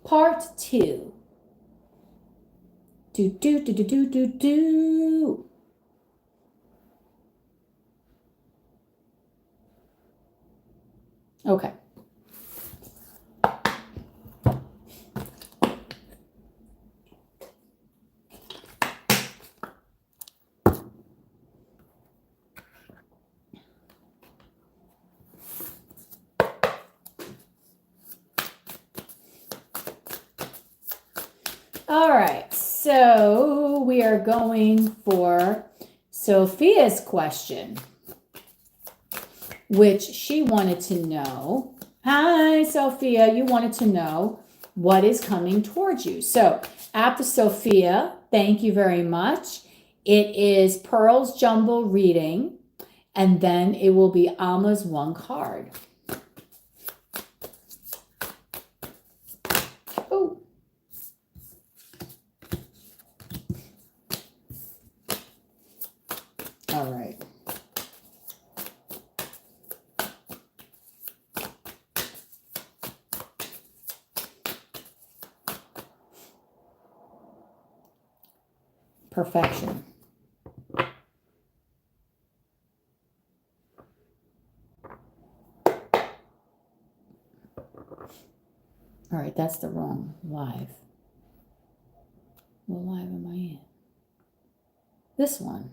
Part 2. Do, do, do, do, do, do, do. Okay. All right, so we are going for Sophia's question, which she wanted to know. Hi, Sophia, you wanted to know what is coming towards you. So after Sophia, thank you very much. It is Pearl's Jumble reading, and then it will be Alma's one card. Oh. All right. Perfection. All right, that's the wrong live. What live am I in? This one.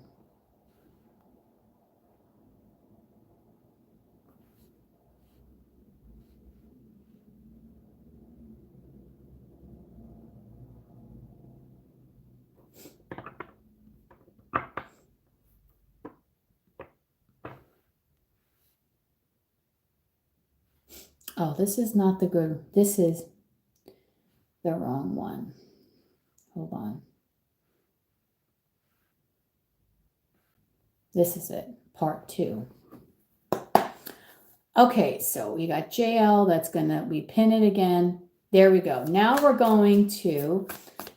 Oh, this is not the good. This is the wrong one. Hold on. This is it, part 2. Okay, so we got JL. That's gonna, we pin it again. There we go. Now we're going to,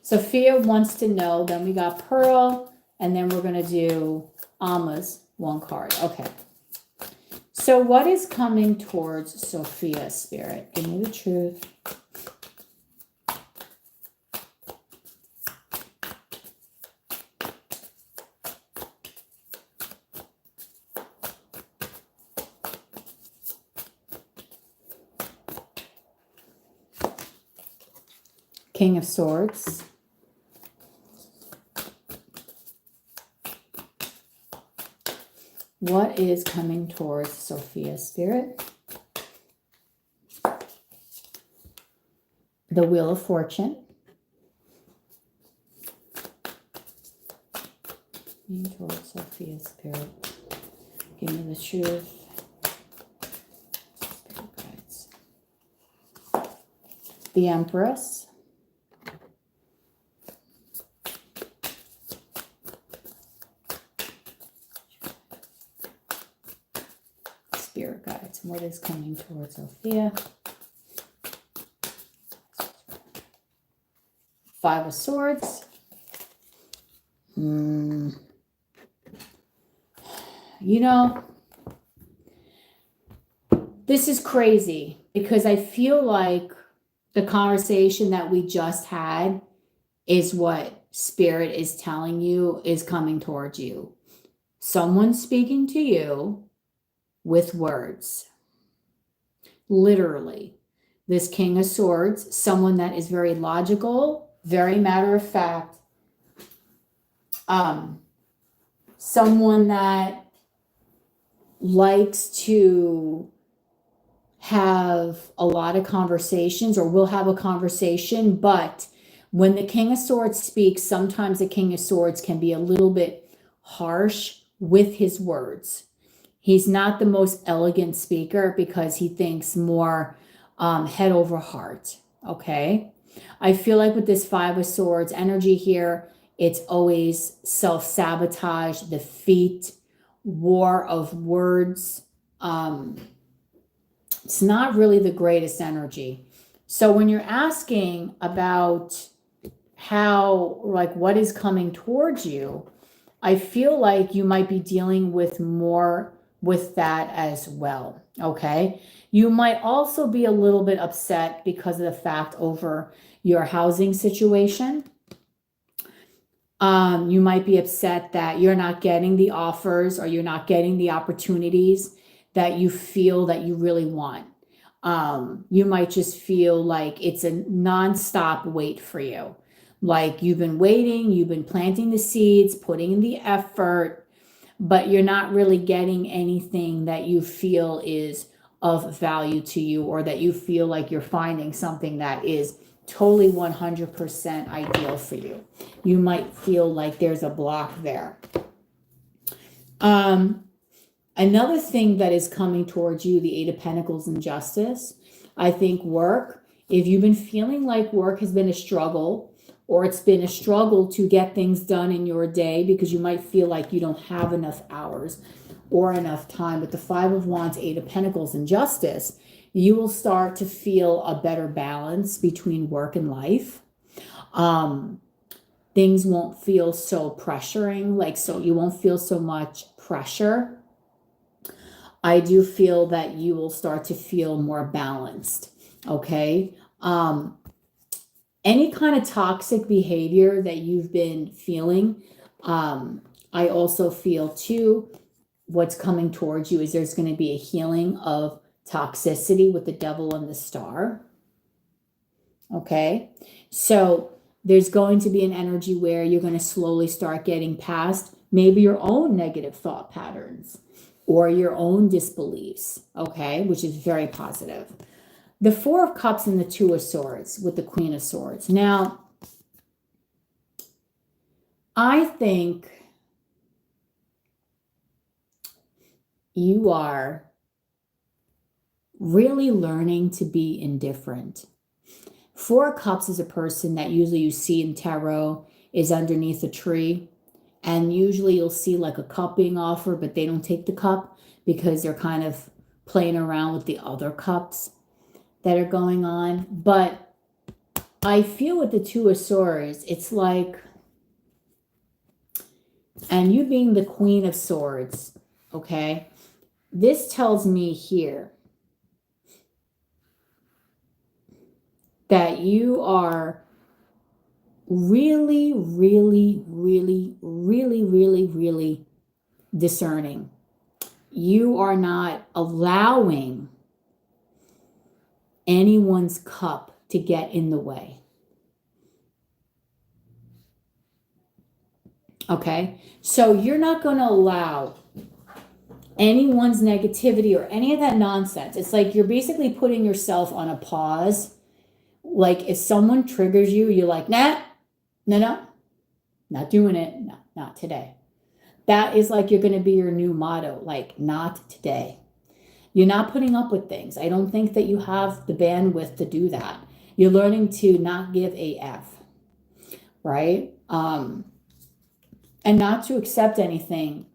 Sophia wants to know, then we got Pearl, and then we're gonna do Alma's one card. Okay. So what is coming towards Sophia, Spirit? Give me the truth. King of Swords. What is coming towards Sophia, Spirit? The Wheel of Fortune. Coming towards Sophia, Spirit. Give me the truth. Spirit guides. The Empress. Spirit guides. What is coming towards Sophia? Five of Swords. You know, this is crazy because I feel like the conversation that we just had is what Spirit is telling you is coming towards you. Someone speaking to you with words. Literally. This King of Swords, someone that is very logical, very matter of fact. Someone that likes to have a lot of conversations or will have a conversation, but when the King of Swords speaks, sometimes the King of Swords can be a little bit harsh with his words. He's not the most elegant speaker because he thinks more head over heart, okay? I feel like with this Five of Swords energy here, it's always self-sabotage, defeat, war of words. It's not really the greatest energy. So when you're asking about how, like, what is coming towards you, I feel like you might be dealing with more with that as well. Okay. You might also be a little bit upset because of the fact over your housing situation. You might be upset that you're not getting the offers or you're not getting the opportunities that you feel that you really want. You might just feel like it's a nonstop wait for you. Like you've been waiting, you've been planting the seeds, putting in the effort, but you're not really getting anything that you feel is of value to you, or that you feel like you're finding something that is totally 100% ideal for you. You might feel like there's a block there. Another thing that is coming towards you, the Eight of Pentacles and Justice, I think work. If you've been feeling like work has been a struggle, or it's been a struggle to get things done in your day because you might feel like you don't have enough hours or enough time, with the Five of Wands, Eight of Pentacles and Justice, you will start to feel a better balance between work and life. Things won't feel so pressuring, so you won't feel so much pressure. I do feel that you will start to feel more balanced, okay? Any kind of toxic behavior that you've been feeling, I also feel too, what's coming towards you is there's going to be a healing of toxicity with the Devil and the Star. Okay, so there's going to be an energy where you're going to slowly start getting past maybe your own negative thought patterns or your own disbeliefs, okay, which is very positive. The Four of Cups and the Two of Swords with the Queen of Swords. Now, I think you are really learning to be indifferent. Four of Cups is a person that usually you see in tarot is underneath a tree. And usually you'll see like a cup being offered, but they don't take the cup because they're kind of playing around with the other cups that are going on. But I feel with the Two of Swords, it's like, and you being the Queen of Swords, okay, this tells me here that you are really, really, really, really, really, really discerning. You are not allowing anyone's cup to get in the way. Okay, so you're not going to allow anyone's negativity or any of that nonsense. It's like you're basically putting yourself on a pause. Like if someone triggers you, you're like, nah, no, not doing it. No, not today. That is like you're going to be your new motto, like not today. You're not putting up with things. I don't think that you have the bandwidth to do that. You're learning to not give a F, right? And not to accept anything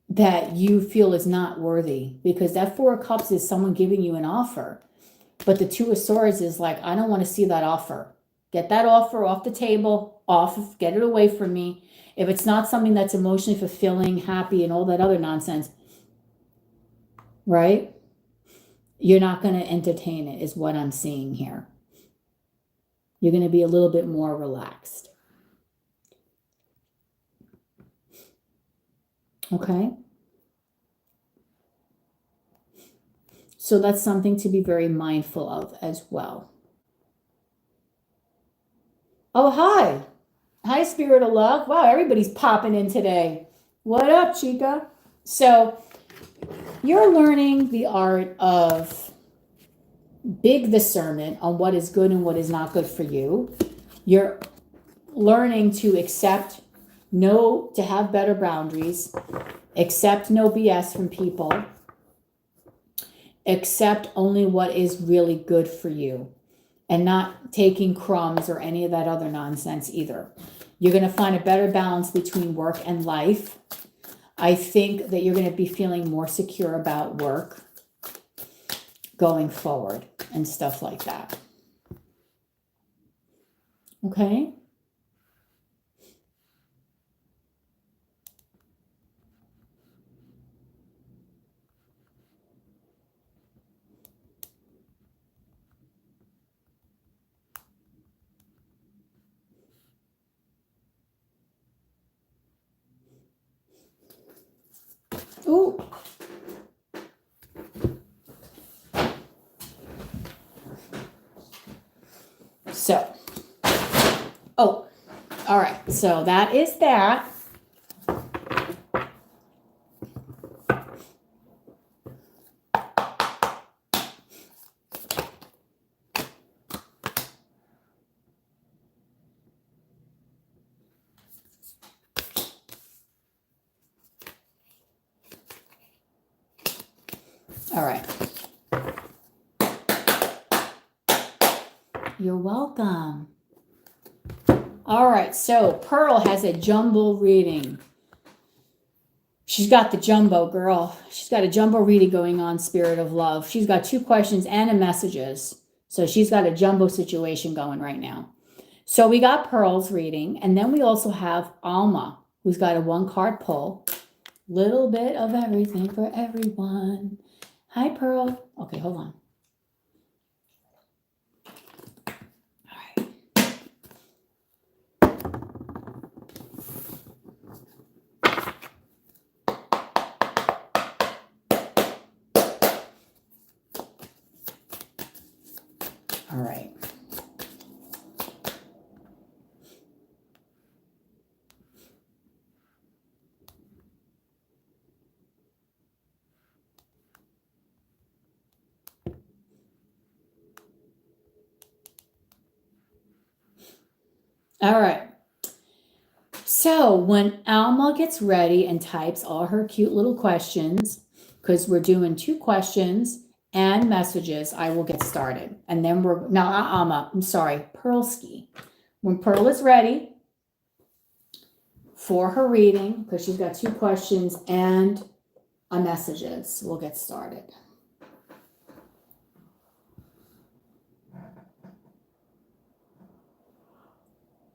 that you feel is not worthy, because that Four of Cups is someone giving you an offer. But the Two of Swords is like, I don't want to see that offer. Get that offer off the table, get it away from me. If it's not something that's emotionally fulfilling, happy, and all that other nonsense, right? You're not going to entertain it, is what I'm seeing here. You're going to be a little bit more relaxed. Okay? So that's something to be very mindful of as well. Oh, hi. Hi, Spirit of Love. Wow, everybody's popping in today. What up, Chica? So you're learning the art of big discernment on what is good and what is not good for you. You're learning to accept to have better boundaries, accept no BS from people, accept only what is really good for you, and not taking crumbs or any of that other nonsense either. You're going to find a better balance between work and life. I think that you're going to be feeling more secure about work going forward and stuff like that. Okay? Ooh. So, oh, all right. So that is that. All right. You're welcome. All right, so Pearl has a jumbo reading. She's got the jumbo, girl. She's got a jumbo reading going on, Spirit of Love. She's got 2 questions and a messages. So she's got a jumbo situation going right now. So we got Pearl's reading, and then we also have Alma, who's got a 1-card pull. Little bit of everything for everyone. Hi, Pearl. Okay, hold on. All right. All right. So when Alma gets ready and types all her cute little questions, because we're doing 2 questions and messages, I will get started. And then Alma, I'm sorry, Pearlski. When Pearl is ready for her reading, because she's got 2 questions and a messages, we'll get started.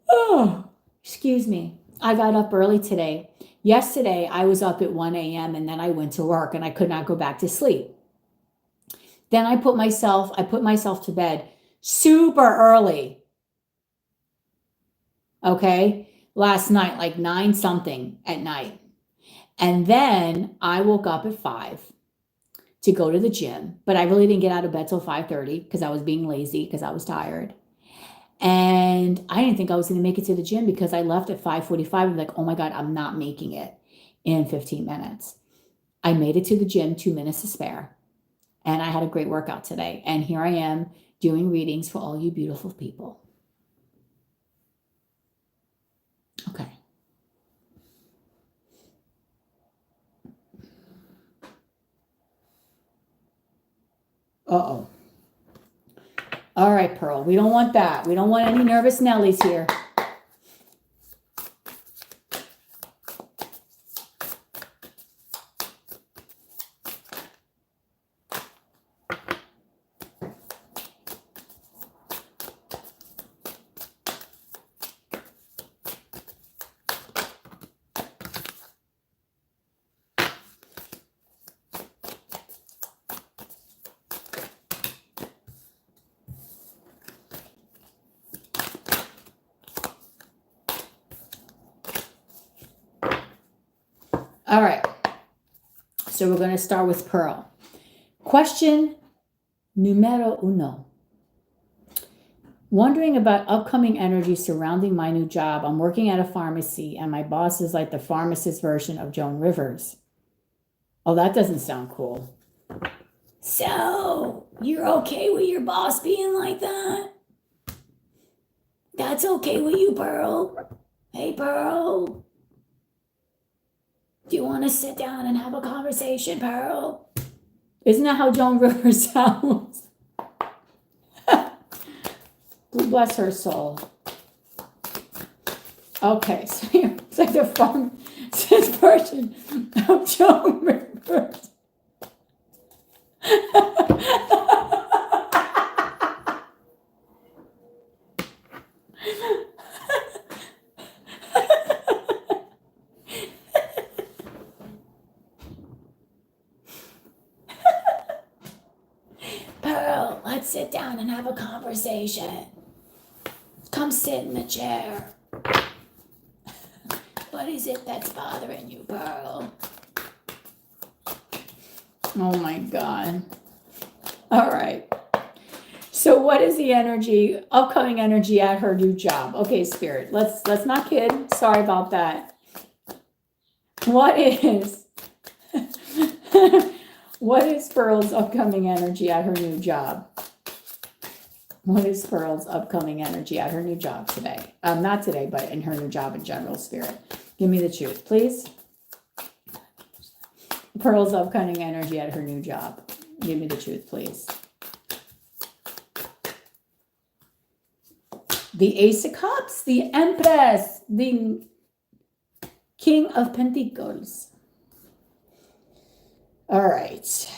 Oh, excuse me. I got up early today. Yesterday, I was up at 1 a.m. and then I went to work and I could not go back to sleep. Then I put myself to bed super early. Okay? Last night, like 9 something at night. And then I woke up at 5 to go to the gym, but I really didn't get out of bed till 5:30 because I was being lazy because I was tired. And I didn't think I was going to make it to the gym because I left at 5:45. I'm like, oh my God, I'm not making it in 15 minutes. I made it to the gym, 2 minutes to spare. And I had a great workout today. And here I am doing readings for all you beautiful people. Okay. Uh-oh. All right, Pearl. We don't want that. We don't want any nervous Nellies here. All right. So we're going to start with Pearl. Question numero 1. Wondering about upcoming energy surrounding my new job. I'm working at a pharmacy and my boss is like the pharmacist version of Joan Rivers. Oh, that doesn't sound cool. So, you're okay with your boss being like that? That's okay with you, Pearl? Hey, Pearl. Do you want to sit down and have a conversation, Pearl? Isn't that how Joan Rivers sounds? Bless her soul. Okay, so it's like the pharmacist version of Joan Rivers. Pearl, let's sit down and have a conversation. Come sit in the chair. What is it that's bothering you, Pearl? Oh my God. All right. So what is the energy, upcoming energy at her new job? Okay, Spirit, let's not kid. Sorry about that. What is what is Pearl's upcoming energy at her new job? What is Pearl's upcoming energy at her new job today? Not today, but in her new job in general, Spirit. Give me the truth, please. Pearl's upcoming energy at her new job. Give me the truth, please. The Ace of Cups, the Empress, the King of Pentacles. All right.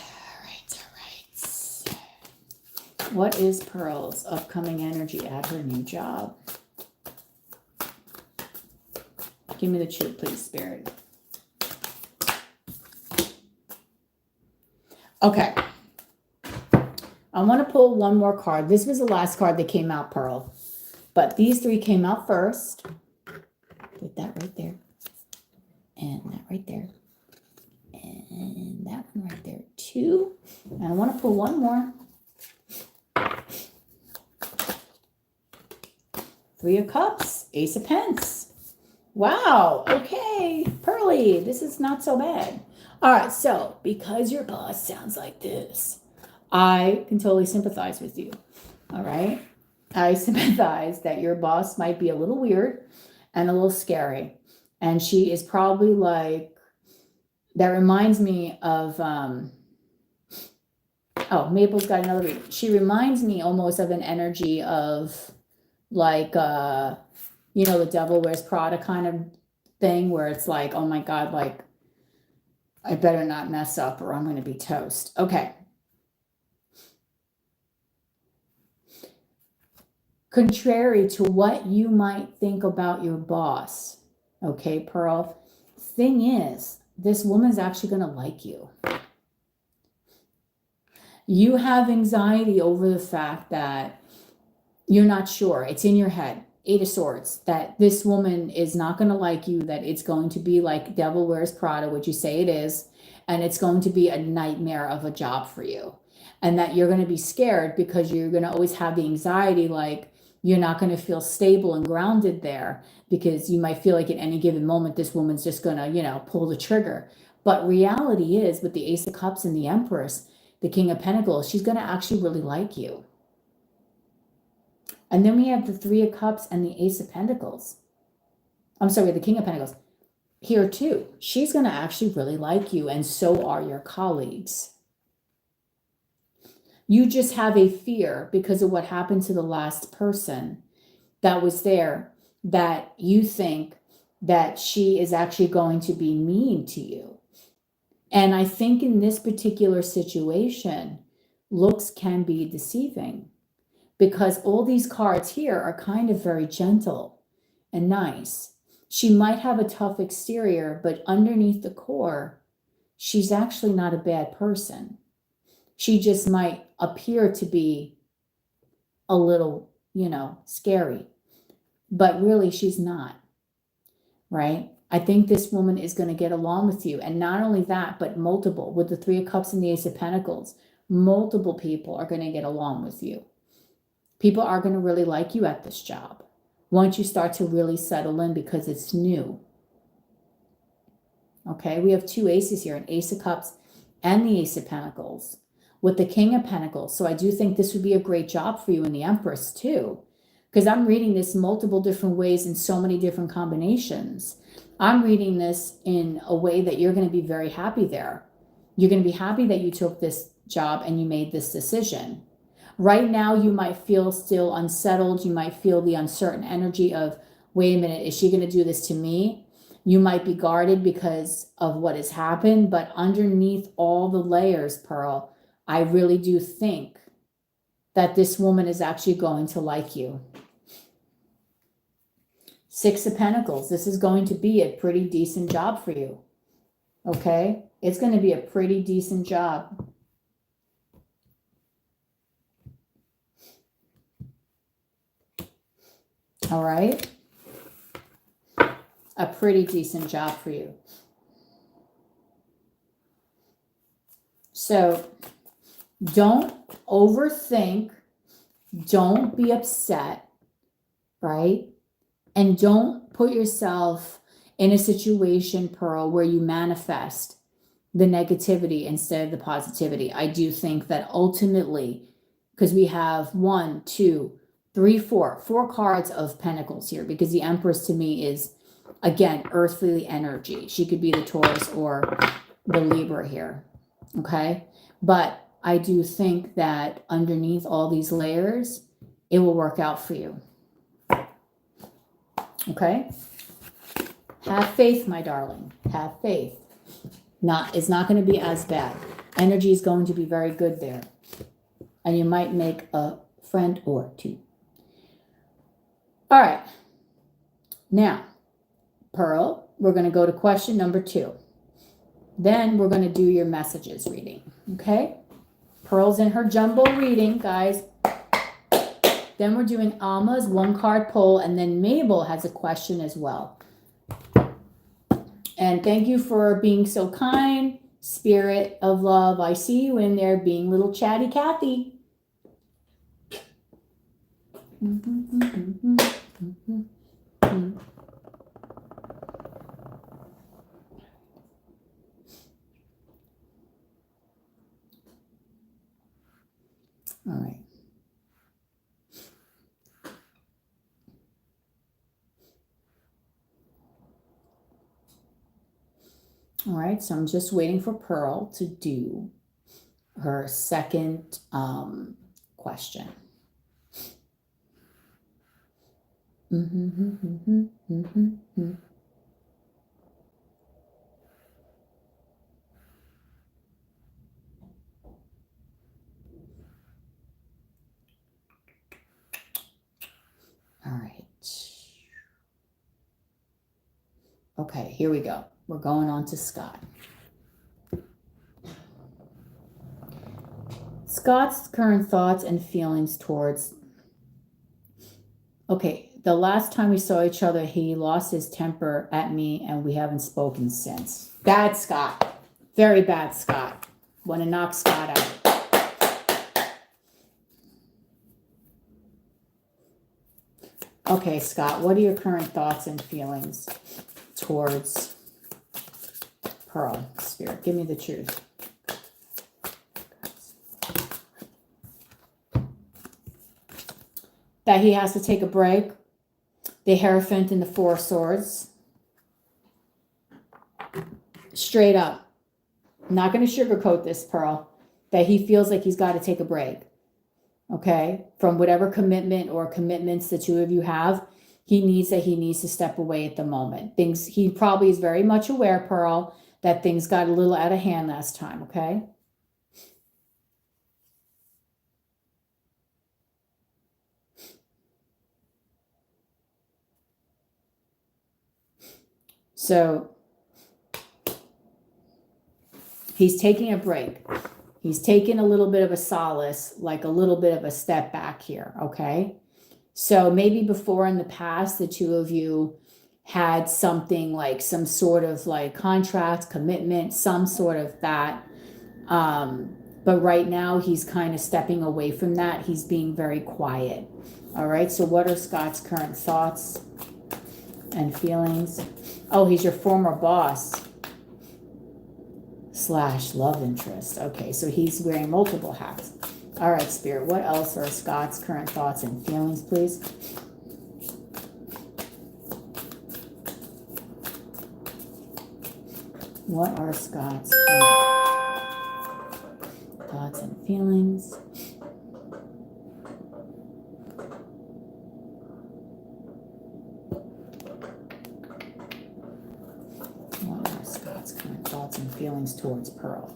What is Pearl's upcoming energy at her new job? Give me the truth, please, Spirit. Okay. I want to pull one more card. This was the last card that came out, Pearl. But these three came out first. Put that right there. And that right there. And that one right there, too. And I want to pull one more. Three of Cups, Ace of Pence. Wow, okay, Pearly, this is not so bad. All right, so because your boss sounds like this, I can totally sympathize with you, all right? I sympathize that your boss might be a little weird and a little scary. And she is probably like, that reminds me of, oh, Maple's got another read. She reminds me almost of an energy of like, you know, the Devil Wears Prada kind of thing where it's like, oh my God, like, I better not mess up or I'm going to be toast. Okay. Contrary to what you might think about your boss, okay, Pearl, thing is, this woman's actually going to like you. You have anxiety over the fact that you're not sure. It's in your head. Eight of Swords, that this woman is not going to like you, that it's going to be like Devil Wears Prada, which you say it is, and it's going to be a nightmare of a job for you. And that you're going to be scared because you're going to always have the anxiety, like you're not going to feel stable and grounded there because you might feel like at any given moment, this woman's just going to, you know, pull the trigger. But reality is with the Ace of Cups and the Empress, the King of Pentacles, she's going to actually really like you. And then we have the Three of Cups and the Ace of Pentacles. I'm sorry, the King of Pentacles. Here too, she's going to actually really like you, and so are your colleagues. You just have a fear because of what happened to the last person that was there, that you think that she is actually going to be mean to you. And I think in this particular situation, looks can be deceiving. Because all these cards here are kind of very gentle and nice. She might have a tough exterior, but underneath the core, she's actually not a bad person. She just might appear to be a little, you know, scary. But really, she's not, right? I think this woman is going to get along with you. And not only that, but multiple. With the Three of Cups and the Ace of Pentacles, multiple people are going to get along with you. People are going to really like you at this job once you start to really settle in because it's new. Okay, we have two aces here, an Ace of Cups and the Ace of Pentacles with the King of Pentacles. So I do think this would be a great job for you in the Empress too, because I'm reading this multiple different ways in so many different combinations. I'm reading this in a way that you're going to be very happy there. You're going to be happy that you took this job and you made this decision. Right now, you might feel still unsettled. You might feel the uncertain energy of, wait a minute, is she going to do this to me? You might be guarded because of what has happened. But underneath all the layers, Pearl, I really do think that this woman is actually going to like you. Six of Pentacles. This is going to be a pretty decent job for you. Okay? It's going to be a pretty decent job. All right. A pretty decent job for you. So don't overthink. Don't be upset, right? And don't put yourself in a situation, Pearl, where you manifest the negativity instead of the positivity. I do think that ultimately, because we have 1, 2, 3, 4 cards of pentacles here, because the Empress to me is, again, earthly energy. She could be the Taurus or the Libra here, okay? But I do think that underneath all these layers, it will work out for you, okay? Have faith, my darling. Have faith. It's not going to be as bad. Energy is going to be very good there. And you might make a friend or two. All right. Now, Pearl, we're going to go to question number 2. Then we're going to do your messages reading. Okay? Pearl's in her jumbo reading, guys. Then we're doing Alma's 1-card pull, and then Mabel has a question as well. And thank you for being so kind, Spirit of Love. I see you in there being little chatty Cathy. All right. All right, so I'm just waiting for Pearl to do her second question. All right. Okay, here we go. We're going on to Scott. Scott's current thoughts and feelings towards... Okay, the last time we saw each other, he lost his temper at me and we haven't spoken since. Bad Scott. Very bad Scott. Want to knock Scott out. Okay, Scott, what are your current thoughts and feelings towards Pearl? Spirit, give me the truth. That he has to take a break. The Hierophant and the 4 of Swords. Straight up. I'm not going to sugarcoat this, Pearl. That he feels like he's got to take a break. Okay? From whatever commitment or commitments the two of you have, he needs to step away at the moment. He probably is very much aware, Pearl, that things got a little out of hand last time, okay? So he's taking a break. He's taking a little bit of a solace, like a little bit of a step back here, okay? So maybe before in the past, the two of you had something like some sort of like contract, commitment, some sort of that. But right now he's kind of stepping away from that. He's being very quiet. All right, so what are Scott's current thoughts and feelings? Oh, he's your former boss / love interest. Okay, so he's wearing multiple hats. All right, Spirit, what else are Scott's current thoughts and feelings, please? What are Scott's current thoughts and feelings? What are Scott's current thoughts and feelings towards Pearl?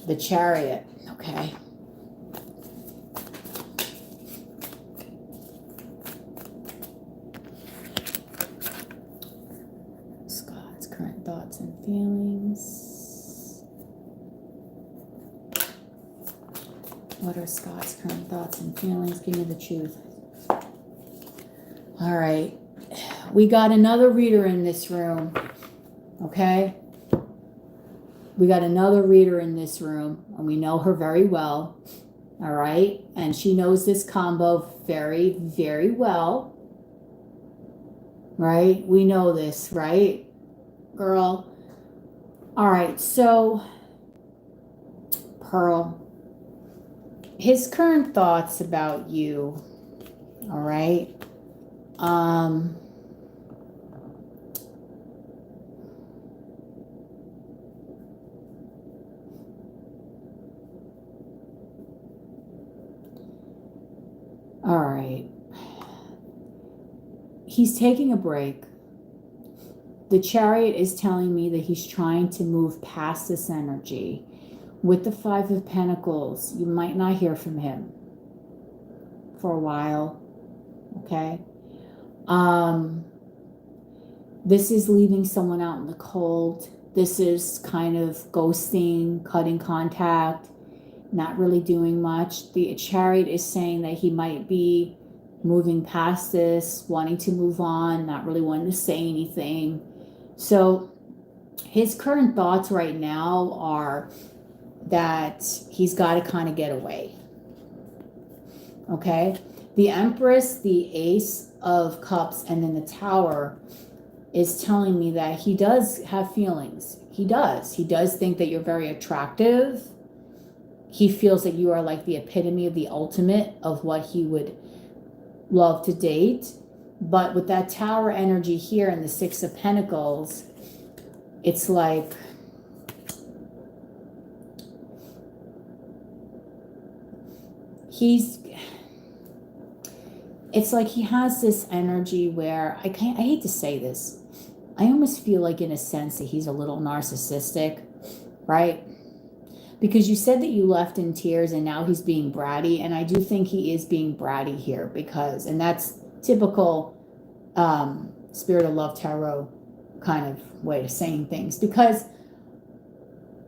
The Chariot, okay. Scott's current thoughts and feelings. What are Scott's current thoughts and feelings? Give me the truth. All right. We got another reader in this room, okay? We got another reader in this room, and we know her very well. All right. And she knows this combo very, very well. Right? We know this, right, girl? All right. So, Pearl, his current thoughts about you. All right. All right. He's taking a break. The Chariot is telling me that he's trying to move past this energy. With the Five of Pentacles, you might not hear from him for a while. Okay? This is leaving someone out in the cold. This is kind of ghosting, cutting contact, not really doing much. The Chariot is saying that he might be moving past this, wanting to move on, not really wanting to say anything. So his current thoughts right now are that he's got to kind of get away. Okay? The Empress, the Ace of Cups, and then the Tower is telling me that he does have feelings. He does. He does think that you're very attractive. He feels that you are like the epitome of the ultimate of what he would love to date. But with that Tower energy here and the Six of Pentacles, it's like it's like he has this energy where I hate to say this. I almost feel like in a sense that he's a little narcissistic, right? Because you said that you left in tears and now he's being bratty. And I do think he is being bratty here because, and that's typical Spirit of Love Tarot kind of way of saying things. Because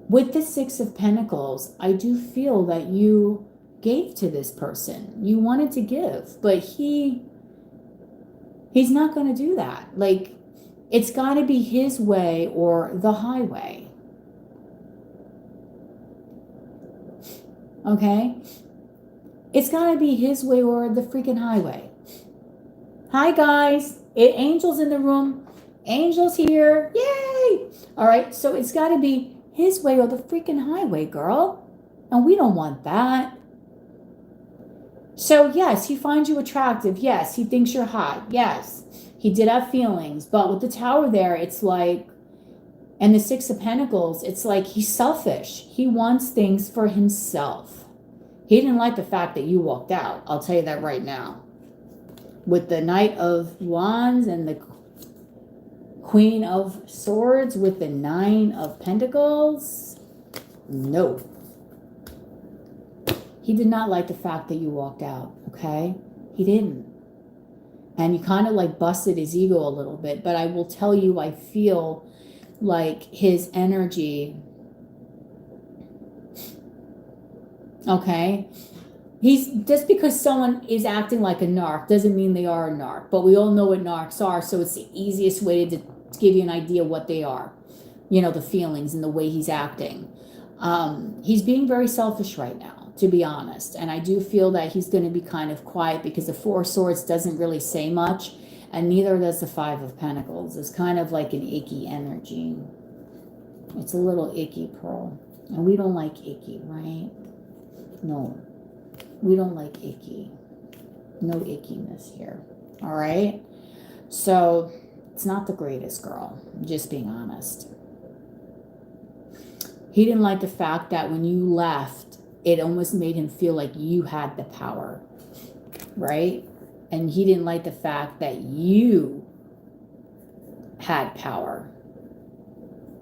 with the Six of Pentacles, I do feel that you gave to this person. You wanted to give, but he's not going to do that. Like, it's got to be his way or the highway. Okay? It's got to be his way or the freaking highway. Hi, guys. Angel's in the room. Angel's here. Yay! All right, so it's got to be his way or the freaking highway, girl. And we don't want that. So, yes, he finds you attractive. Yes, he thinks you're hot. Yes, he did have feelings. But with the Tower there, it's like, and the Six of Pentacles, it's like he's selfish. He wants things for himself. He didn't like the fact that you walked out. I'll tell you that right now. With the Knight of Wands and the Queen of Swords with the Nine of Pentacles, no. He did not like the fact that you walked out, okay? He didn't. And you kind of like busted his ego a little bit. But I will tell you, I feel like his energy, okay? He's just because someone is acting like a narc doesn't mean they are a narc. But we all know what narcs are, so it's the easiest way to give you an idea what they are. You know, the feelings and the way he's acting. He's being very selfish right now, to be honest. And I do feel that he's going to be kind of quiet because the Four of Swords doesn't really say much. And neither does the Five of Pentacles. It's kind of like an icky energy. It's a little icky, Pearl. And we don't like icky, right? No. We don't like icky. No ickiness here. All right? So, it's not the greatest, girl. I'm just being honest. He didn't like the fact that when you left, it almost made him feel like you had the power. Right? And he didn't like the fact that you had power.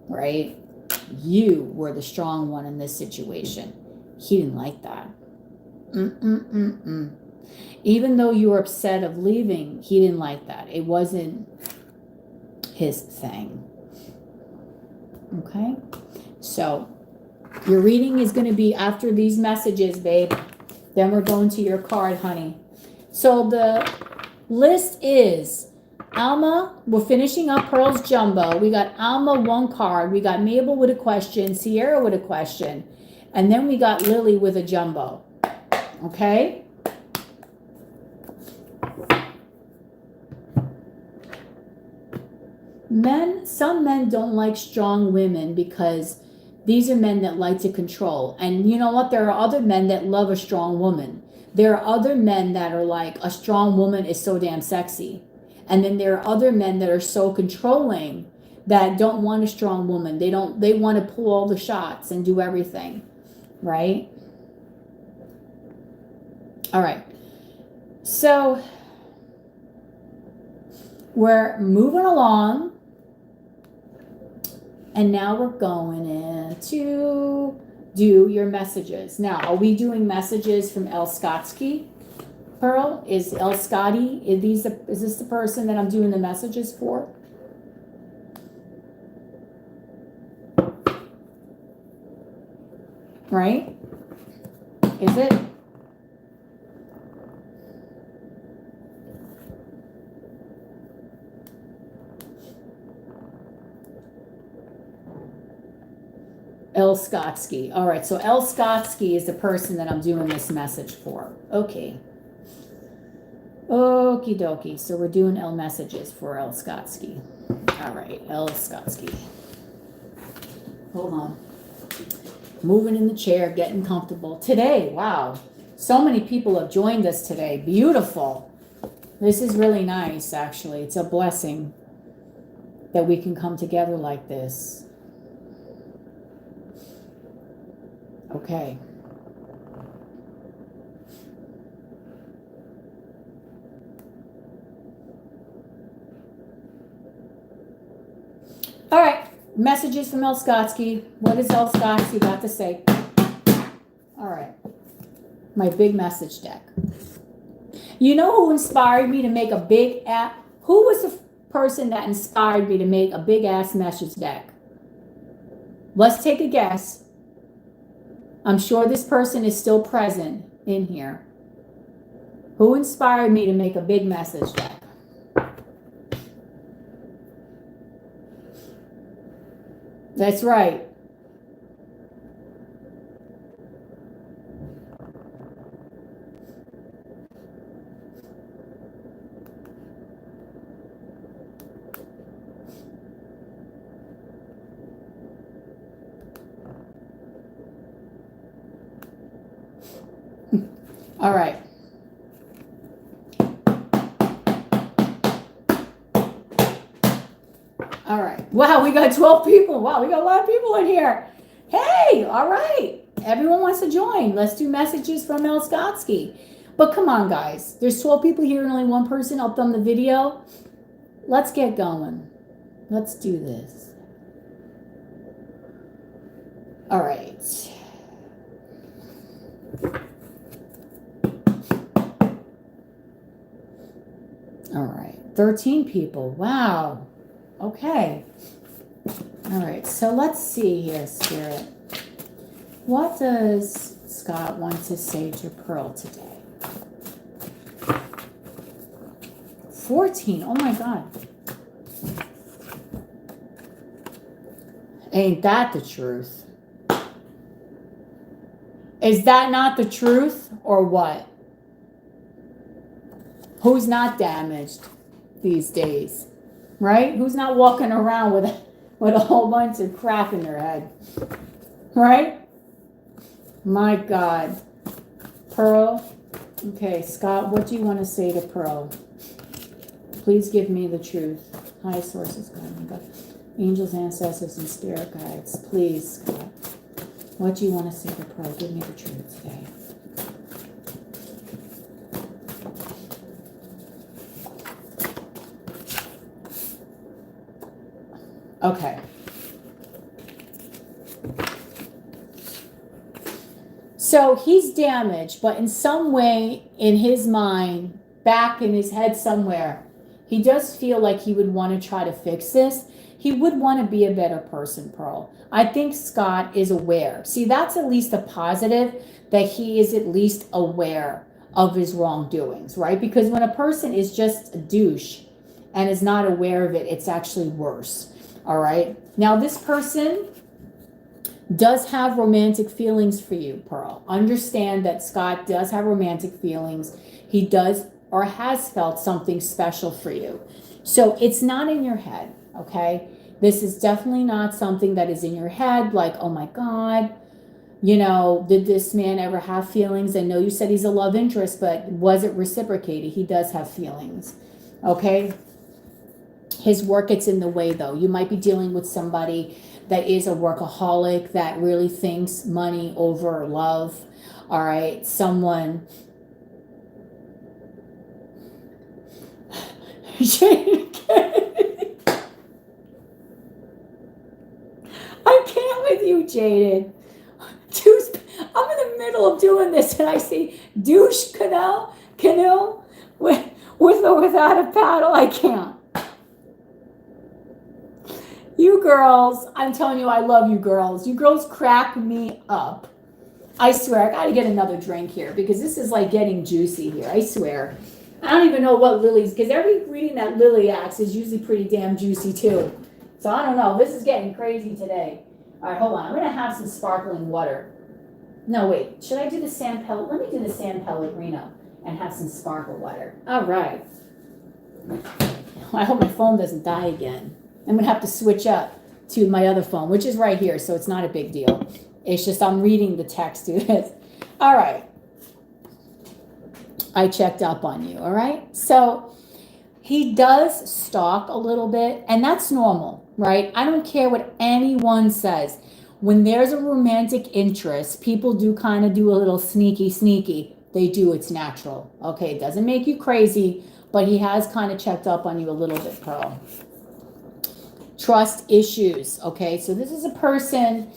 Right? You were the strong one in this situation. He didn't like that. Even though you were upset of leaving, he didn't like that. It wasn't his thing. Okay? So, your reading is going to be after these messages, babe. Then we're going to your card, honey. So, the list is Alma, we're finishing up Pearl's Jumbo. We got Alma, one card. We got Mabel with a question, Sierra with a question. And then we got Lily with a Jumbo. Okay? Some men don't like strong women because these are men that like to control. And you know what? There are other men that love a strong woman. There are other men that are like, a strong woman is so damn sexy. And then there are other men that are so controlling that don't want a strong woman. They want to pull all the shots and do everything, right? All right. So we're moving along. And now we're going in to do your messages. Now, are we doing messages from El Skotsky? Pearl, is El Scotty, is this the person that I'm doing the messages for? Right? Is it? El Skotsky. All right, so El Skotsky is the person that I'm doing this message for. Okay. Okie dokie. So we're doing El messages for El Skotsky. All right, El Skotsky. Hold on. Moving in the chair, getting comfortable. Today, wow. So many people have joined us today. Beautiful. This is really nice, actually. It's a blessing that we can come together like this. Okay. All right. Messages from El Skotsky. What does El Skotsky got to say? All right. My big message deck. You know who inspired me to make a big app? Who was the person that inspired me to make a big ass message deck? Let's take a guess. I'm sure this person is still present in here. Who inspired me to make a big message deck? That's right. All right. All right. Wow, we got 12 people. Wow, we got a lot of people in here. Hey, all right. Everyone wants to join. Let's do messages from El Skotsky. But come on, guys. There's 12 people here and only one person up on the video. Let's get going. Let's do this. All right. All right. 13 people. Wow. Okay. All right. So let's see here, Spirit. What does Scott want to say to Pearl today? 14. Oh my God. Ain't that the truth? Is that not the truth or what? Who's not damaged these days, right? Who's not walking around with a whole bunch of crap in their head, right? My God. Pearl. Okay, Scott, what do you want to say to Pearl? Please give me the truth. High sources, God, angels, ancestors, and spirit guides. Please, Scott. What do you want to say to Pearl? Give me the truth today. Okay. So he's damaged, but in some way in his mind, back in his head somewhere, he does feel like he would want to try to fix this. He would want to be a better person, Pearl. I think Scott is aware. See, that's at least a positive, that he is at least aware of his wrongdoings, right? Because when a person is just a douche and is not aware of it, it's actually worse. All right. Now, this person does have romantic feelings for you, Pearl. Understand that Scott does have romantic feelings. He does or has felt something special for you. So it's not in your head, okay? This is definitely not something that is in your head, like, oh my God, you know, did this man ever have feelings? I know you said he's a love interest, but was it reciprocated? He does have feelings, okay? His work gets in the way, though. You might be dealing with somebody that is a workaholic, that really thinks money over love, all right? Someone... I can't with you, Jaded. I'm in the middle of doing this and I see douche canoe with or without a paddle. I can't. You girls, I'm telling you, I love you girls. You girls crack me up. I swear, I gotta get another drink here because this is like getting juicy here. I swear. I don't even know what Lily's, because every reading that Lily acts is usually pretty damn juicy too. So I don't know. This is getting crazy today. All right, hold on. I'm going to have some sparkling water. No, wait. Should I do the San Pellegrino? Let me do the San Pellegrino and have some sparkle water. All right. I hope my phone doesn't die again. I'm going to have to switch up to my other phone, which is right here, so it's not a big deal. It's just I'm reading the text to this. All right. I checked up on you, all right? So he does stalk a little bit, and that's normal, right? I don't care what anyone says. When there's a romantic interest, people do kind of do a little sneaky. They do, it's natural. Okay, it doesn't make you crazy, but he has kind of checked up on you a little bit, Pearl. Trust issues, okay? So this is a person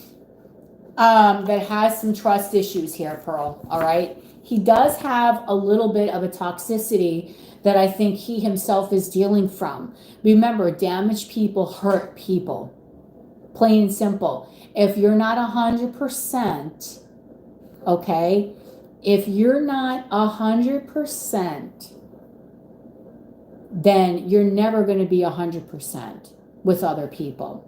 that has some trust issues here, Pearl, all right? He does have a little bit of a toxicity that I think he himself is dealing from. Remember, damaged people hurt people. Plain and simple. If you're not 100%, okay? If you're not 100%, then you're never going to be 100% with other people.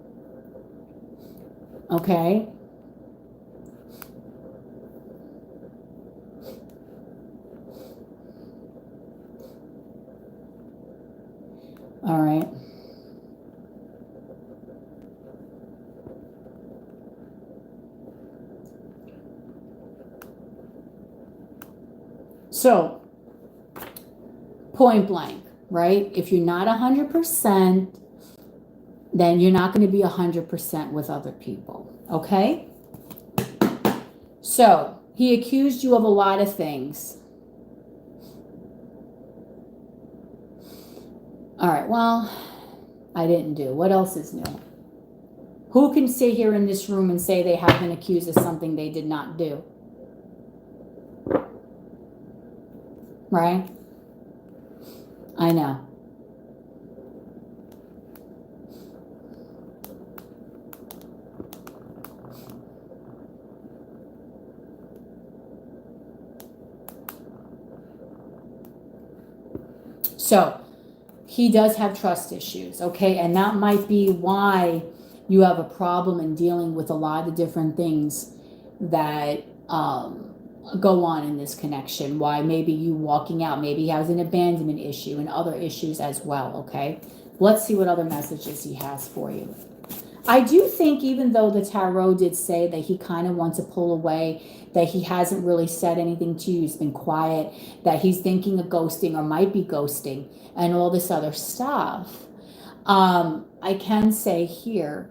Okay? All right. So, point blank, right? If you're not 100%, then you're not going to be 100% with other people, okay? So, he accused you of a lot of things. All right, well, I didn't do. What else is new? Who can sit here in this room and say they have been accused of something they did not do? Right? I know. So, he does have trust issues, okay? And that might be why you have a problem in dealing with a lot of different things that go on in this connection. Why maybe you walking out, maybe he has an abandonment issue and other issues as well, okay? Let's see what other messages he has for you. I do think, even though the tarot did say that he kind of wants to pull away, that he hasn't really said anything to you, he's been quiet, that he's thinking of ghosting or might be ghosting and all this other stuff, I can say here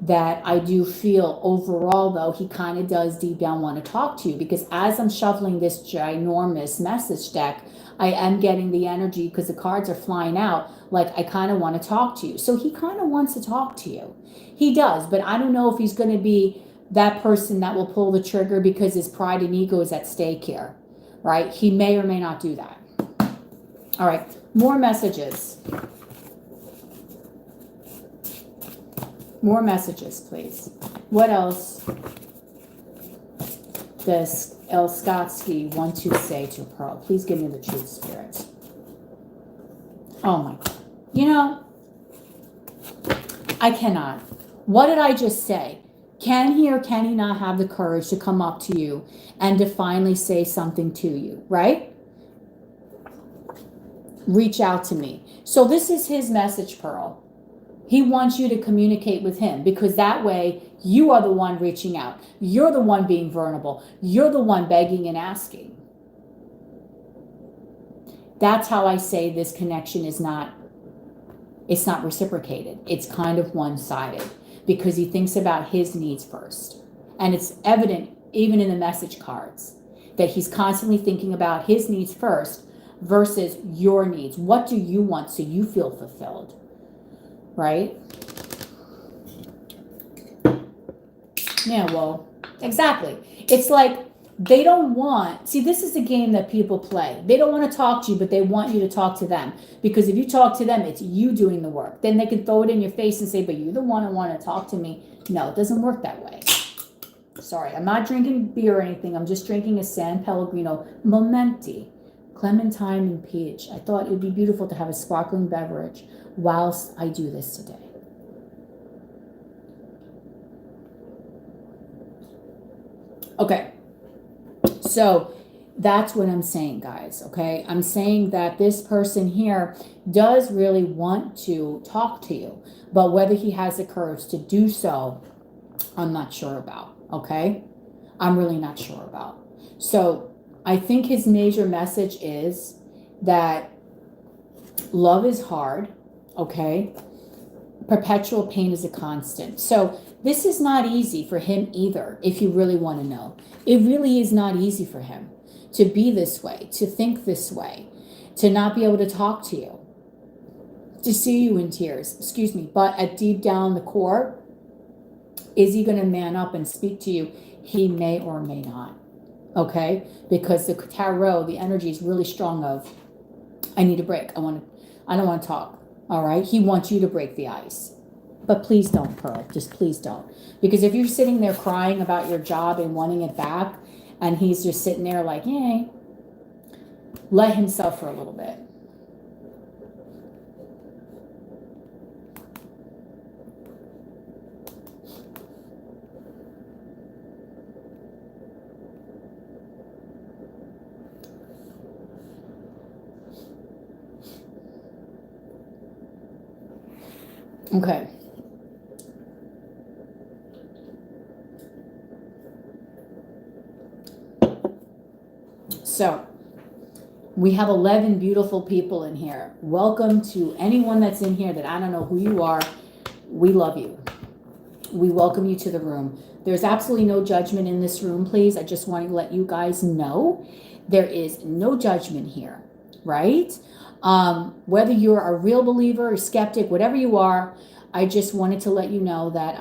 that I do feel overall, though, he kind of does deep down want to talk to you, because as I'm shuffling this ginormous message deck, I am getting the energy, because the cards are flying out, like I kind of want to talk to you. So he kind of wants to talk to you. He does, but I don't know if he's going to be that person that will pull the trigger because his pride and ego is at stake here, right? He may or may not do that. All right, more messages. More messages, please. What else does Elskotsky want to say to Pearl? Please give me the truth, Spirit. Oh my God. You know, I cannot. What did I just say? Can he or can he not have the courage to come up to you and to finally say something to you, right? Reach out to me. So this is his message, Pearl. He wants you to communicate with him because that way you are the one reaching out. You're the one being vulnerable. You're the one begging and asking. That's how I say this connection is not, it's not reciprocated. It's kind of one-sided because he thinks about his needs first. And it's evident even in the message cards that he's constantly thinking about his needs first versus your needs. What do you want so you feel fulfilled? Right? Yeah, well, exactly. It's like they don't want, see, this is the game that people play. They don't want to talk to you, but they want you to talk to them. Because if you talk to them, it's you doing the work. Then they can throw it in your face and say, but you're the one who want to talk to me. No, it doesn't work that way. Sorry, I'm not drinking beer or anything. I'm just drinking a San Pellegrino Momenti, Clementine and Peach. I thought it would be beautiful to have a sparkling beverage whilst I do this today. Okay, so that's what I'm saying, guys, okay? I'm saying that this person here does really want to talk to you, but whether he has the courage to do so, I'm not sure about, okay? I'm really not sure about. So I think his major message is that love is hard, okay? Perpetual pain is a constant. So this is not easy for him either, if you really want to know. It really is not easy for him to be this way, to think this way, to not be able to talk to you, to see you in tears, excuse me. But at deep down the core, is he going to man up and speak to you? He may or may not, okay? Because the tarot, the energy is really strong of, I need a break. I don't want to talk. All right, he wants you to break the ice. But please don't, Pearl. Just please don't. Because if you're sitting there crying about your job and wanting it back, and he's just sitting there like, yay, let him suffer a little bit. Okay. So we have 11 beautiful people in here. Welcome to anyone that's in here that I don't know who you are. We love you. We welcome you to the room. There's absolutely no judgment in this room, please. I just want to let you guys know there is no judgment here, right? Whether you're a real believer or skeptic, whatever you are, I just wanted to let you know that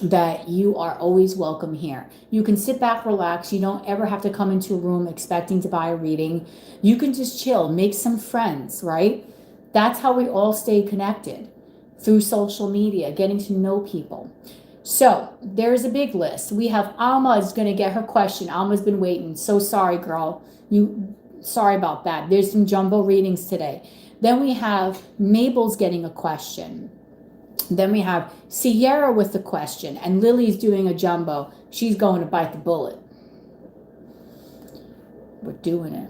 that you are always welcome here. You can sit back, relax. You don't ever have to come into a room expecting to buy a reading. You can just chill, make some friends, right? That's how we all stay connected, through social media, getting to know people. So there's a big list. We have Alma is going to get her question. Alma's been waiting. So sorry, girl. Sorry about that. There's some jumbo readings today. Then we have Mabel's getting a question. Then we have Sierra with the question, and Lily's doing a jumbo. She's going to bite the bullet. We're doing it.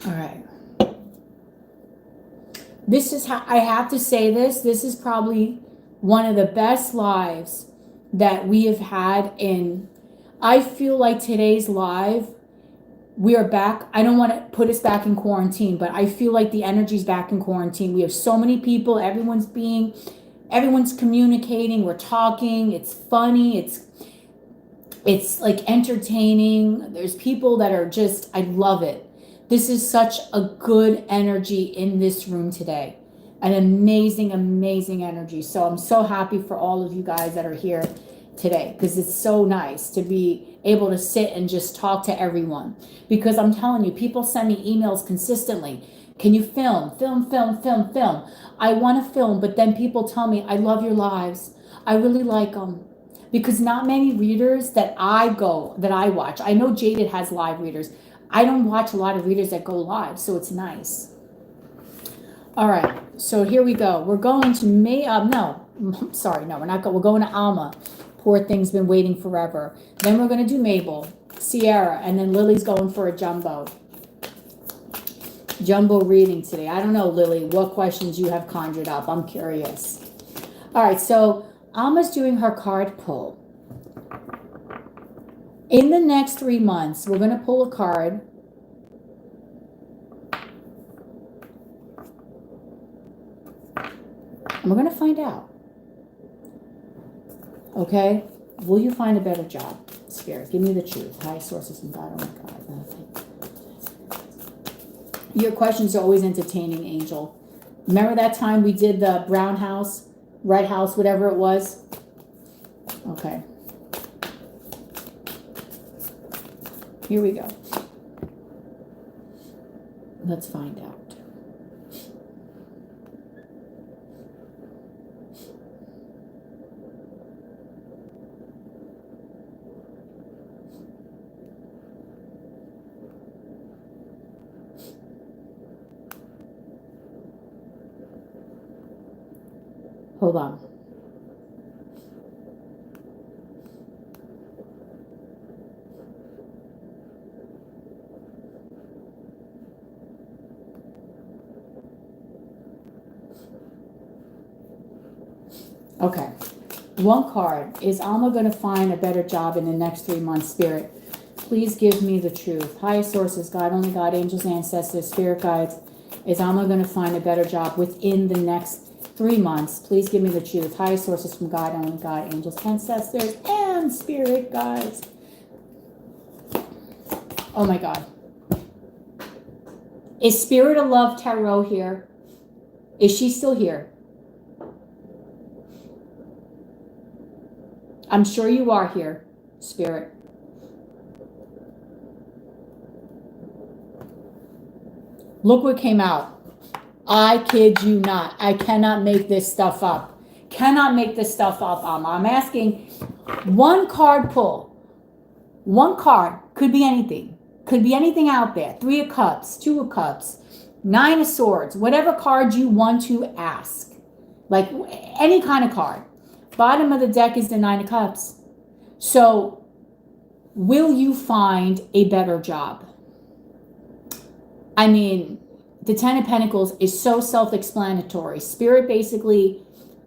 All right. This is how I have to say this. This is probably one of the best lives that we have had in. I feel like today's live We are back. I don't want to put us back in quarantine, but I feel like the energy's back in quarantine. We have so many people. Everyone's communicating. We're talking. It's funny. It's like entertaining. There's people that are just, I love it. This is such a good energy in this room today. An amazing, amazing energy. So I'm so happy for all of you guys that are here today, because it's so nice to be able to sit and just talk to everyone. Because I'm telling you, people send me emails consistently. Can you film? I want to film, but then people tell me, I love your lives. I really like them. Because not many readers that I watch. I know Jaded has live readers. I don't watch a lot of readers that go live, so it's nice. All right, so here we go. We're going to we're not going. We're going to Alma. Poor thing's been waiting forever. Then we're going to do Mabel, Sierra, and then Lily's going for a jumbo reading today. I don't know, Lily, what questions you have conjured up. I'm curious. All right, so Alma's doing her card pull. In the next 3 months, we're going to pull a card. And we're going to find out. Okay? Will you find a better job? Spirit, give me the truth. High sources from God. Oh my God. Your questions are always entertaining, Angel. Remember that time we did the brown house, red house, whatever it was? Okay. Here we go. Let's find out. Hold on. Okay. One card. Is Alma going to find a better job in the next 3 months, Spirit? Please give me the truth. Highest sources, God, only God, angels, ancestors, spirit guides. Is Alma going to find a better job within the next 3 months? Please give me the truth. Highest sources from God, only God, angels, ancestors, and spirit guides. Oh my God. Is Spirit of Love Tarot here? Is she still here? I'm sure you are here, Spirit. Look what came out. I kid you not. I cannot make this stuff up. Cannot make this stuff up, Alma. I'm asking one card pull. One card. Could be anything. Could be anything out there. 3 of Cups, 2 of Cups, 9 of Swords. Whatever card you want to ask. Like any kind of card. Bottom of the deck is the 9 of Cups. So, will you find a better job? I mean, the 10 of Pentacles is so self-explanatory. Spirit basically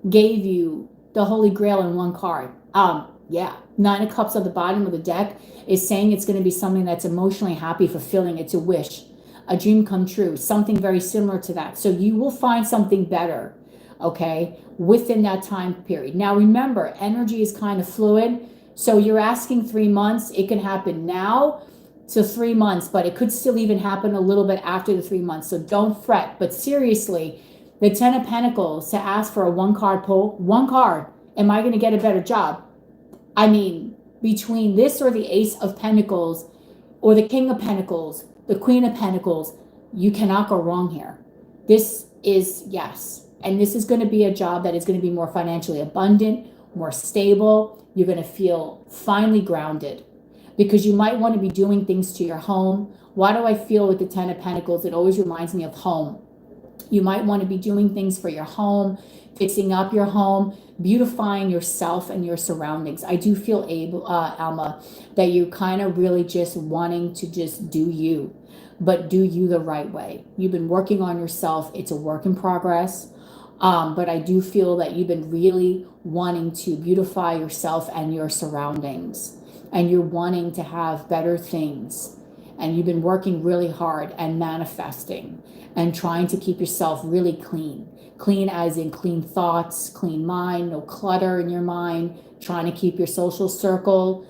gave you the Holy Grail in one card. Yeah, 9 of Cups at the bottom of the deck is saying it's going to be something that's emotionally happy, fulfilling. It's a wish, a dream come true, something very similar to that. So you will find something better, okay, within that time period. Now remember, energy is kind of fluid. So you're asking 3 months. It can happen now to 3 months, but it could still even happen a little bit after the 3 months. So don't fret. But seriously, the 10 of Pentacles, to ask for a 1 card pull, 1 card, am I going to get a better job? I mean, between this or the Ace of Pentacles or the King of Pentacles, the Queen of Pentacles, you cannot go wrong here. This is, yes. And this is going to be a job that is going to be more financially abundant, more stable. You're going to feel finally grounded because you might want to be doing things to your home. Why do I feel with the 10 of Pentacles? It always reminds me of home. You might want to be doing things for your home, fixing up your home, beautifying yourself and your surroundings. I do feel Alma, that you're kind of really just wanting to just do you, but do you the right way. You've been working on yourself. It's a work in progress. But I do feel that you've been really wanting to beautify yourself and your surroundings, and you're wanting to have better things. and you've been working really hard and manifesting and trying to keep yourself really clean. Clean as in clean thoughts, clean mind, no clutter in your mind, trying to keep your social circle,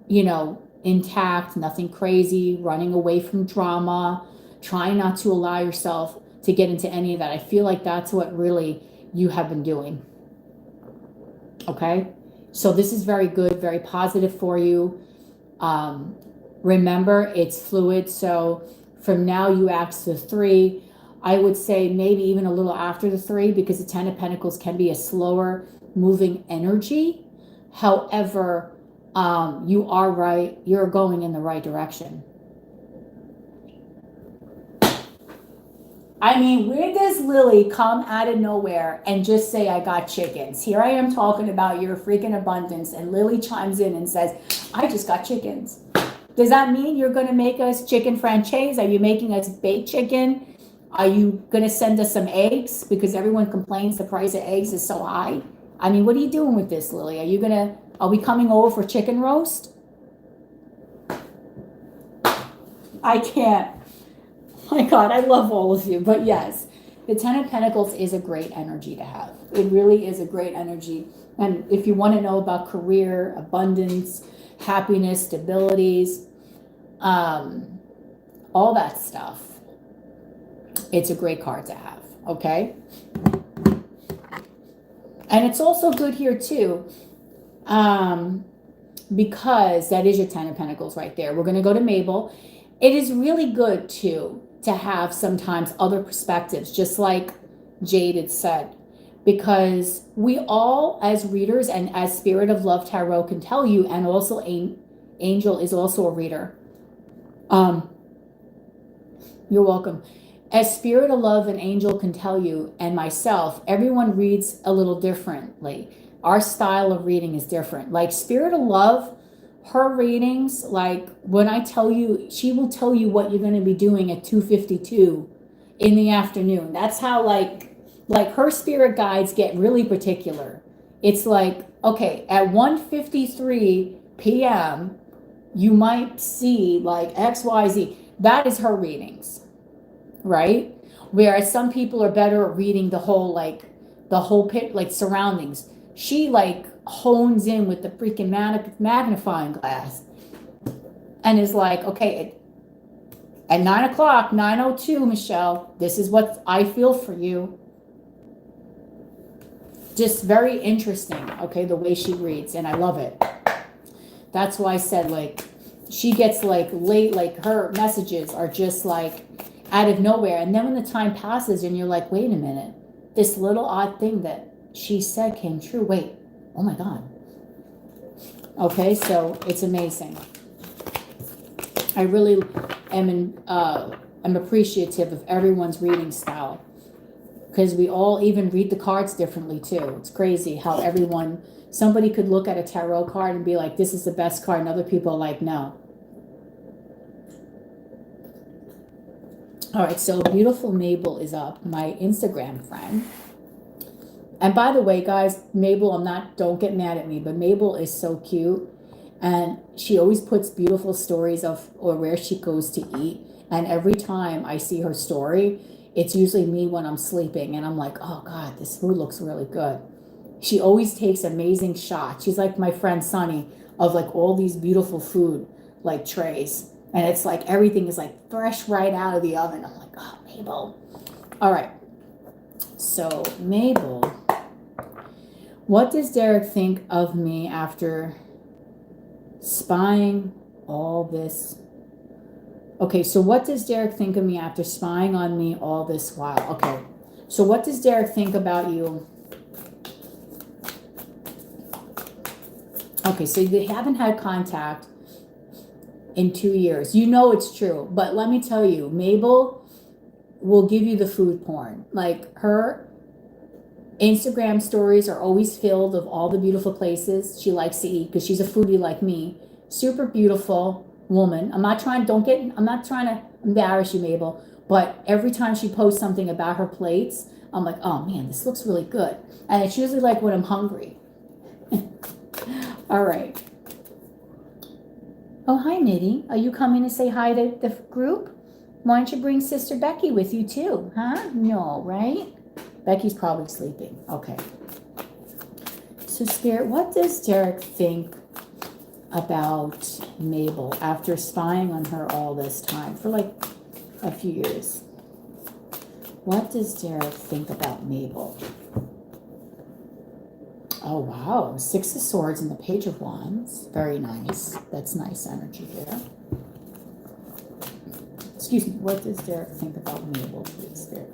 you know, intact, nothing crazy, running away from drama, trying not to allow yourself to get into any of that. I feel like that's what really you have been doing. Okay? So this is very good, very positive for you. Remember, it's fluid. So from now you ask the 3. I would say maybe even a little after the 3, because the 10 of Pentacles can be a slower moving energy. However, you are right. You're going in the right direction. I mean, where does Lily come out of nowhere and just say, I got chickens? Here I am talking about your freaking abundance, and Lily chimes in and says, I just got chickens. Does that mean you're going to make us chicken franchise? Are you making us baked chicken? Are you going to send us some eggs? Because everyone complains the price of eggs is so high. I mean, what are you doing with this, Lily? Are we coming over for chicken roast? I can't. My God, I love all of you. But yes, the 10 of Pentacles is a great energy to have. It really is a great energy. And if you want to know about career, abundance, happiness, stabilities, all that stuff, it's a great card to have. Okay? And it's also good here too, because that is your 10 of Pentacles right there. We're going to go to Mabel. It is really good too to have sometimes other perspectives, just like Jade had said, because we all as readers and as Spirit of Love Tarot can tell you, and also Angel is also a reader. You're welcome. As Spirit of Love and Angel can tell you, and myself, everyone reads a little differently. Our style of reading is different. Like Spirit of Love, her readings, like when I tell you, she will tell you what you're going to be doing at 2:52 in the afternoon. That's how like her spirit guides get really particular. It's like, okay, at 1:53 p.m., you might see like XYZ. That is her readings, right? Whereas some people are better at reading the whole pit, like surroundings. She like hones in with the freaking magnifying glass and is like, okay, at 9 o'clock, 9:02, Michelle, this is what I feel for you. Just very interesting, okay, the way she reads, and I love it. That's why I said, like, she gets like late, like her messages are just like out of nowhere. And then when the time passes and you're like, wait a minute, this little odd thing that she said came true. Wait, oh my God. Okay, so it's amazing. I really am appreciative of everyone's reading style, because we all even read the cards differently too. It's crazy how somebody could look at a tarot card and be like, this is the best card, and other people are like, no. All right, so beautiful Mabel is up, my Instagram friend. And by the way, guys, Mabel, don't get mad at me, but Mabel is so cute. And she always puts beautiful stories of or where she goes to eat. And every time I see her story, it's usually me when I'm sleeping. And I'm like, oh God, this food looks really good. She always takes amazing shots. She's like my friend Sunny, of like all these beautiful food, like trays. And it's like everything is like fresh right out of the oven. I'm like, oh, Mabel. All right. So Mabel, what does Derek think of me after spying all this? Okay, so what does Derek think of me after spying on me all this while? Okay, so what does Derek think about you? Okay, so they haven't had contact in 2 years. You know it's true, but let me tell you, Mabel will give you the food porn. Like her Instagram stories are always filled of all the beautiful places she likes to eat, because she's a foodie like me. Super beautiful woman. I'm not trying to embarrass you, Mabel, but every time she posts something about her plates, I'm like, oh man, this looks really good. And it's usually like when I'm hungry. All right. Oh, hi, Mitty. Are you coming to say hi to the group? Why don't you bring Sister Becky with you too, huh? No, right? Becky's probably sleeping. Okay. So, Spirit, what does Derek think about Mabel after spying on her all this time for like a few years? What does Derek think about Mabel? Oh, wow. Six of Swords and the Page of Wands. Very nice. That's nice energy there. Excuse me. What does Derek think about Mabel, please, Spirit?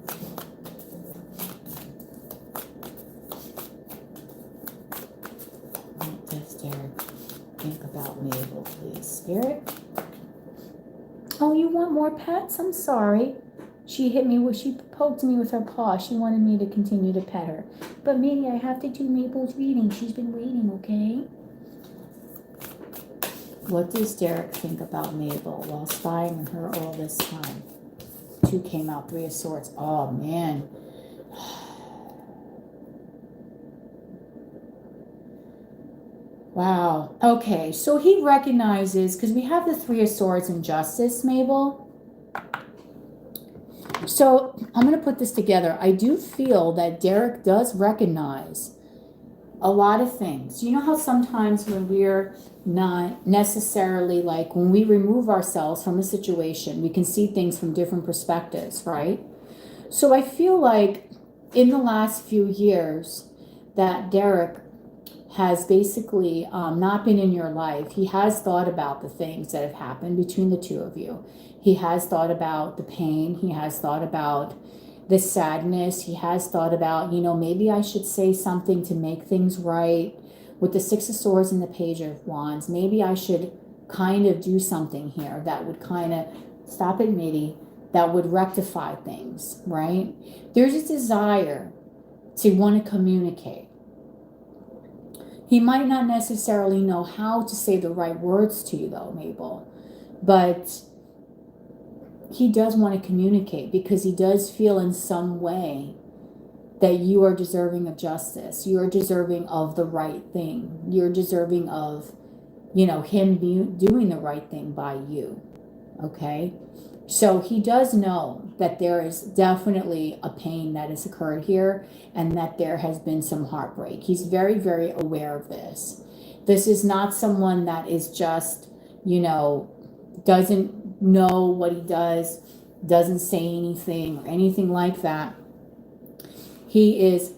What does Derek think about Mabel, please, Spirit? Oh, you want more pets? I'm sorry. She hit me she poked me with her paw. She wanted me to continue to pet her. But maybe I have to do Mabel's reading. She's been waiting, okay? What does Derek think about Mabel while spying on her all this time? Two came out, Three of Swords. Oh, man. Wow. Okay, so he recognizes, because we have the Three of Swords in Justice, Mabel. So I'm going to put this together. I do feel that Derek does recognize a lot of things. You know how sometimes when we're not necessarily, like when we remove ourselves from a situation, we can see things from different perspectives, right? So I feel like in the last few years that Derek has basically not been in your life. He has thought about the things that have happened between the two of you. He has thought about the pain. He has thought about the sadness. He has thought about, you know, maybe I should say something to make things right. With the Six of Swords and the Page of Wands, maybe I should kind of do something here that would kind of, stop it, Mitty, that would rectify things, right? There's a desire to want to communicate. He might not necessarily know how to say the right words to you, though, Mabel, but he does want to communicate because he does feel in some way that you are deserving of justice. You are deserving of the right thing. You're deserving of, you know, him doing the right thing by you, okay? So he does know that there is definitely a pain that has occurred here and that there has been some heartbreak. He's very, very aware of this. This is not someone that is just, you know, doesn't know what he does, doesn't say anything or anything like that. He is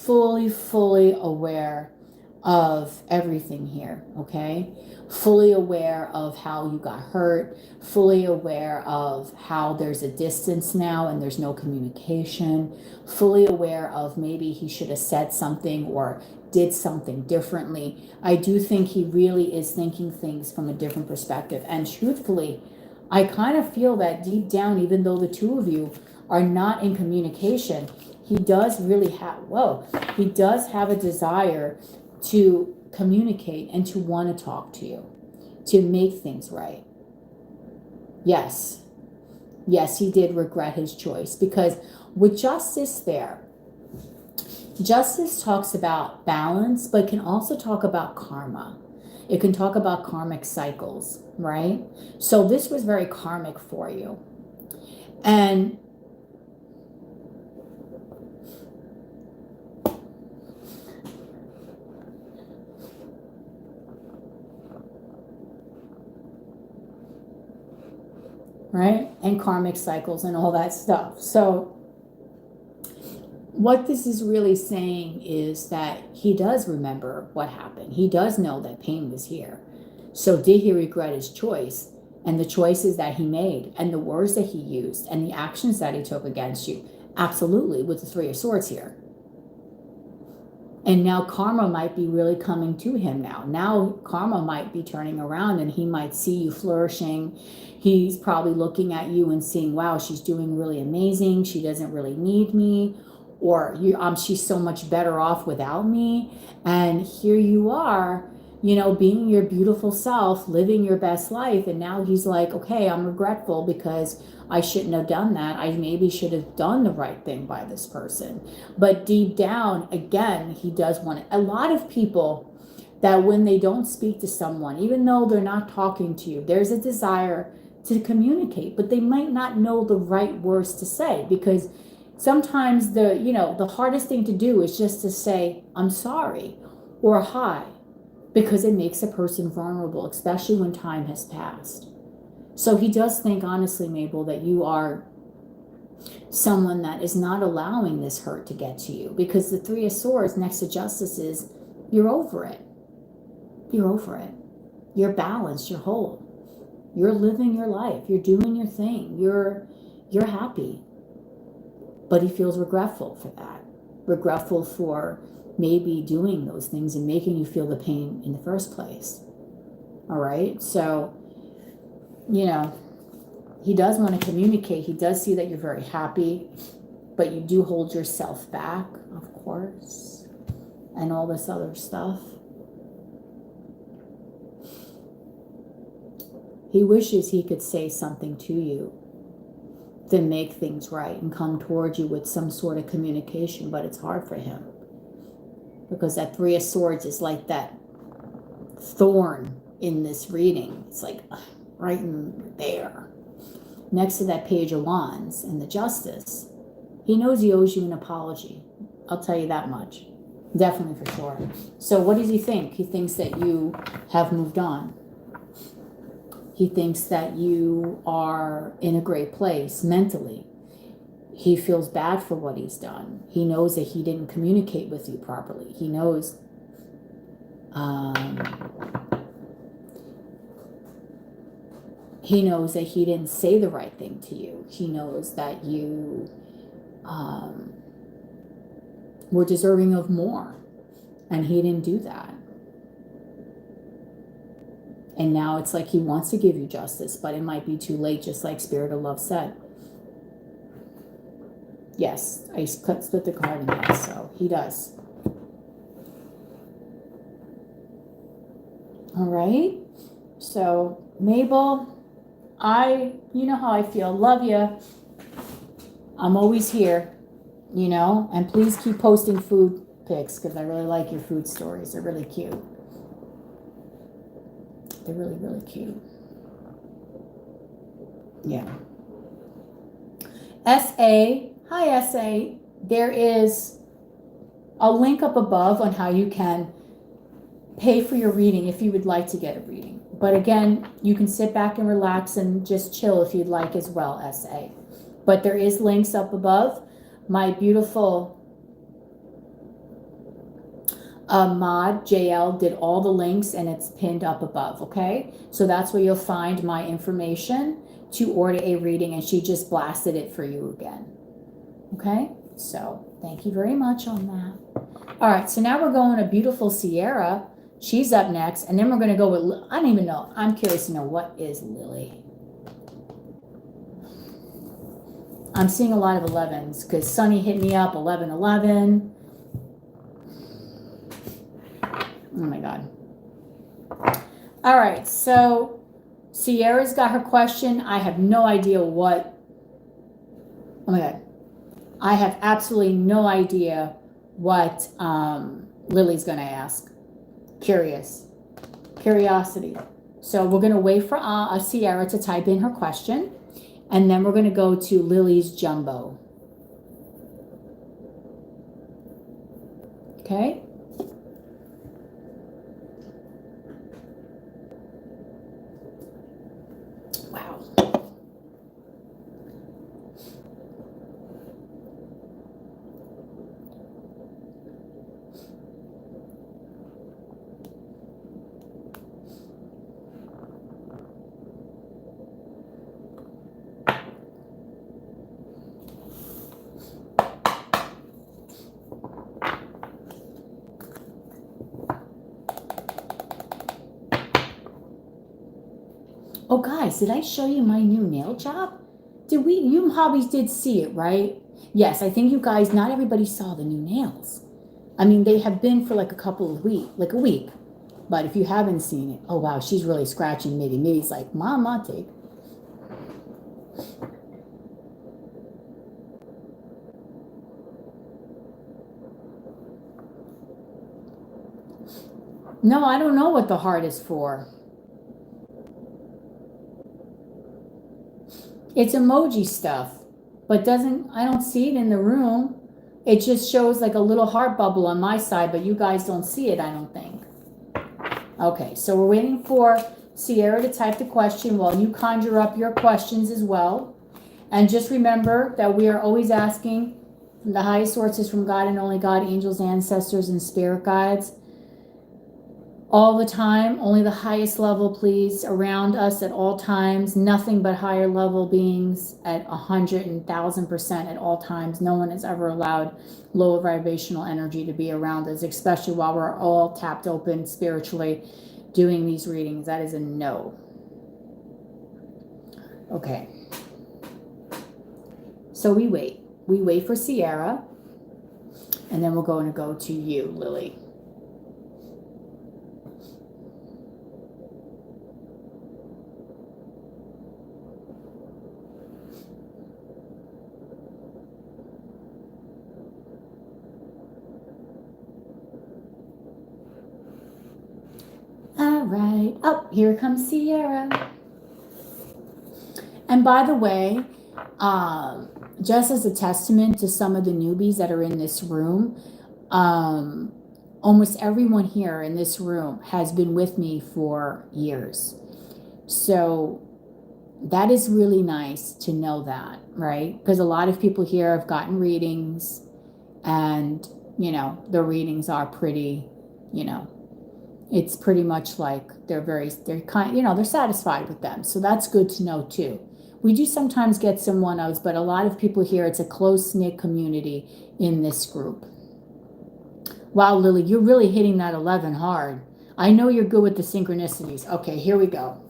fully aware of everything here, okay? Fully aware of how you got hurt, fully aware of how there's a distance now and there's no communication, fully aware of maybe he should have said something or did something differently. I do think he really is thinking things from a different perspective. And truthfully, I kind of feel that deep down, even though the two of you are not in communication, he does really he does have a desire to communicate and to want to talk to you, to make things right. Yes, he did regret his choice, because with justice there, justice talks about balance, but can also talk about karma. It can talk about karmic cycles, right? So this was very karmic for you. And right? And karmic cycles and all that stuff. So what this is really saying is that he does remember what happened. He does know that pain was here. So did he regret his choice and the choices that he made and the words that he used and the actions that he took against you? Absolutely, with the Three of Swords here. And now karma might be really coming to him now. Now karma might be turning around and he might see you flourishing. He's probably looking at you and seeing, wow, she's doing really amazing. She doesn't really need me. Or she's so much better off without me. And here you are, you know, being your beautiful self, living your best life. And now he's like, okay, I'm regretful because I shouldn't have done that. I maybe should have done the right thing by this person. But deep down, again, he does want it. A lot of people that when they don't speak to someone, even though they're not talking to you, there's a desire to communicate, but they might not know the right words to say, because sometimes the hardest thing to do is just to say, I'm sorry, or hi, because it makes a person vulnerable, especially when time has passed. So he does think, honestly, Mabel, that you are someone that is not allowing this hurt to get to you, because the Three of Swords next to Justice is, you're over it. You're over it. You're balanced. You're whole. You're living your life. You're doing your thing. You're happy. But he feels regretful for that. Regretful for maybe doing those things and making you feel the pain in the first place. All right? So, he does want to communicate. He does see that you're very happy, but you do hold yourself back, of course, and all this other stuff. He wishes he could say something to you to make things right and come towards you with some sort of communication, but it's hard for him, because that Three of Swords is like that thorn in this reading. It's like right in there. Next to that Page of Wands and the Justice, he knows he owes you an apology. I'll tell you that much. Definitely, for sure. So what does he think? He thinks that you have moved on. He thinks that you are in a great place mentally. He feels bad for what he's done. He knows that he didn't communicate with you properly. He knows that he didn't say the right thing to you. He knows that you were deserving of more, and he didn't do that. And now it's like he wants to give you justice, but it might be too late, just like Spirit of Love said. Yes, I split the card in half, so he does. All right. So, Mabel, you know how I feel. Love you. I'm always here, and please keep posting food pics, because I really like your food stories. They're really cute. They're really, really cute. Yeah. SA, hi SA. There is a link up above on how you can pay for your reading if you would like to get a reading. But again, you can sit back and relax and just chill if you'd like as well, SA. But there is links up above. My beautiful Mod JL did all the links, and it's pinned up above, okay? So that's where you'll find my information to order a reading, and she just blasted it for you again. Okay? So thank you very much on that. All right, so now we're going to beautiful Sierra. She's up next, and then we're going to go with, I don't even know. I'm curious to know, what is Lily? I'm seeing a lot of 11s because Sunny hit me up, 1111. Oh my God. All right, so Sierra's got her question. I have no idea what, oh my God. I have absolutely no idea what Lily's gonna ask. Curiosity. So we're gonna wait for Sierra to type in her question, and then we're gonna go to Lily's jumbo. Okay? Wow. Oh, guys, did I show you my new nail job? You hobbies did see it, right? Yes, I think you guys, not everybody saw the new nails. I mean, they have been for like a week. But if you haven't seen it, oh wow, she's really scratching Mitty. Mitty's like, Mama, take. No, I don't know what the heart is for. It's emoji stuff, but I don't see it in the room. It just shows like a little heart bubble on my side, but you guys don't see it, I don't think. Okay, so we're waiting for Sierra to type the question while you conjure up your questions as well. And just remember that we are always asking from the highest sources, from God and only God, angels, ancestors, and spirit guides. All the time, only the highest level, please, around us at all times. Nothing but higher level beings at 100,000% at all times. No one is ever allowed lower vibrational energy to be around us, especially while we're all tapped open spiritually doing these readings. That is a no. Okay. So we wait. We wait for Sierra, and then we're going to go to you, Lily. All right. Oh, here comes Sierra. And by the way, just as a testament to some of the newbies that are in this room, almost everyone here in this room has been with me for years. So that is really nice to know that, right? Because a lot of people here have gotten readings, and, you know, the readings are pretty, you know, it's pretty much like they're kind, you know, they're satisfied with them. So that's good to know too. We do sometimes get some one-offs, but a lot of people here, it's a close-knit community in this group. Wow, Lily, you're really hitting that 11 hard. I know you're good with the synchronicities. Okay, here we go.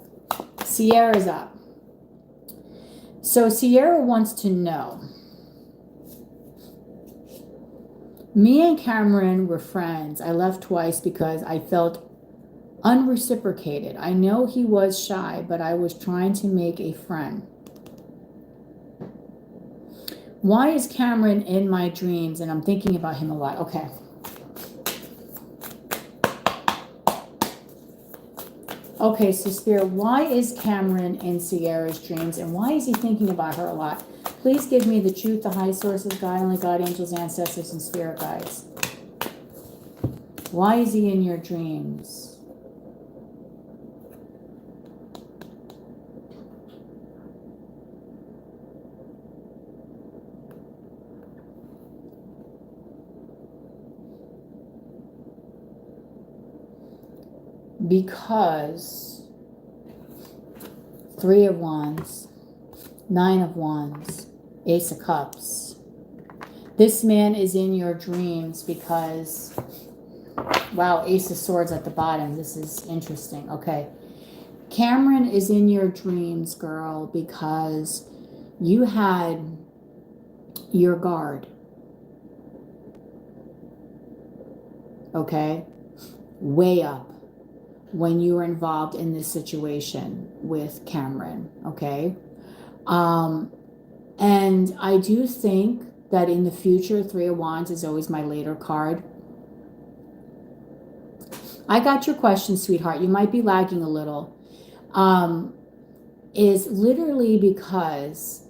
Sierra's up. So Sierra wants to know, me and Cameron were friends. I left twice because I felt unreciprocated. I know he was shy, but I was trying to make a friend. Why is Cameron in my dreams? And I'm thinking about him a lot. Okay. Okay, so Spirit, why is Cameron in Sierra's dreams, and why is he thinking about her a lot? Please give me the truth, the high sources, God, only God, angels, ancestors, and spirit guides. Why is he in your dreams? Because 3 of Wands, 9 of Wands, Ace of Cups. This man is in your dreams because, wow, Ace of Swords at the bottom. This is interesting. Okay. Cameron is in your dreams, girl, because you had your guard. Okay. Way up when you were involved in this situation with Cameron, okay? And I do think that in the future, 3 of Wands is always my later card. I got your question, sweetheart. You might be lagging a little. Is literally because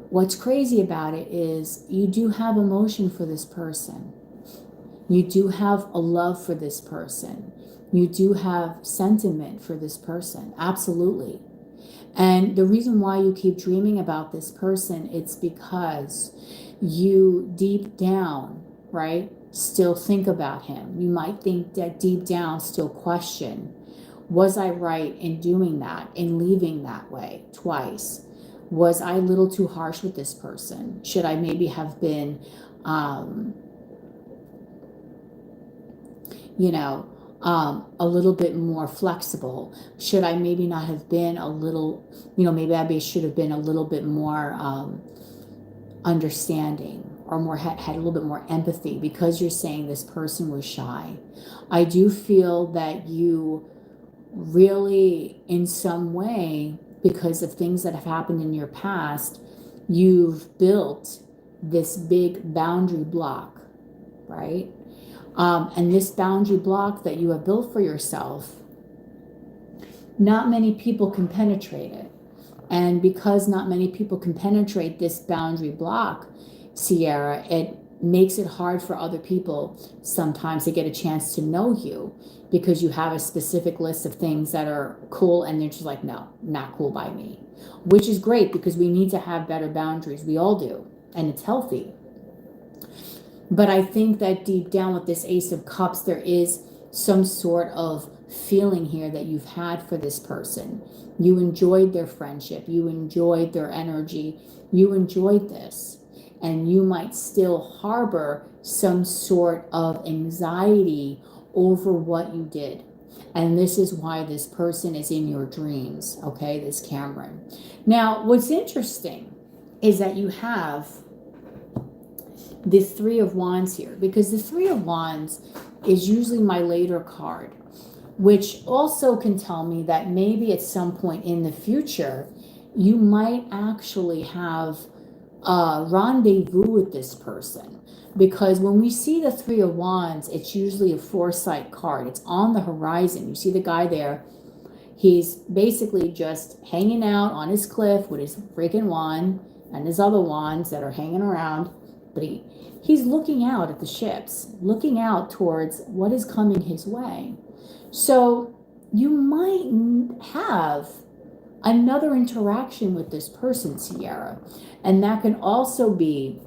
what's crazy about it is you do have emotion for this person. You do have a love for this person. You do have sentiment for this person. Absolutely. And the reason why you keep dreaming about this person, it's because you deep down, right, still think about him. You might think that deep down still question, was I right in doing that, in leaving that way twice? Was I a little too harsh with this person? Should I maybe have been, you know, a little bit more flexible? Should I maybe not have been a little, you know, maybe I should have been a little bit more understanding, or more had a little bit more empathy, because you're saying this person was shy. I do feel that you really, in some way, because of things that have happened in your past, you've built this big boundary block, right? And this boundary block that you have built for yourself, not many people can penetrate it. And because not many people can penetrate this boundary block, Sierra, it makes it hard for other people sometimes to get a chance to know you, because you have a specific list of things that are cool and they're just like, no, not cool by me. Which is great, because we need to have better boundaries. We all do. And it's healthy. But I think that deep down with this Ace of Cups, there is some sort of feeling here that you've had for this person. You enjoyed their friendship. You enjoyed their energy. You enjoyed this. And you might still harbor some sort of anxiety over what you did. And this is why this person is in your dreams, okay, this Cameron. Now, what's interesting is that you have the Three of Wands here, because the Three of Wands is usually my later card, which also can tell me that maybe at some point in the future, you might actually have a rendezvous with this person. Because when we see the Three of Wands, it's usually a foresight card. It's on the horizon. You see the guy there. He's basically just hanging out on his cliff with his freaking wand and his other wands that are hanging around. But he's looking out at the ships, looking out towards what is coming his way. So you might have another interaction with this person, Sierra. And that can also be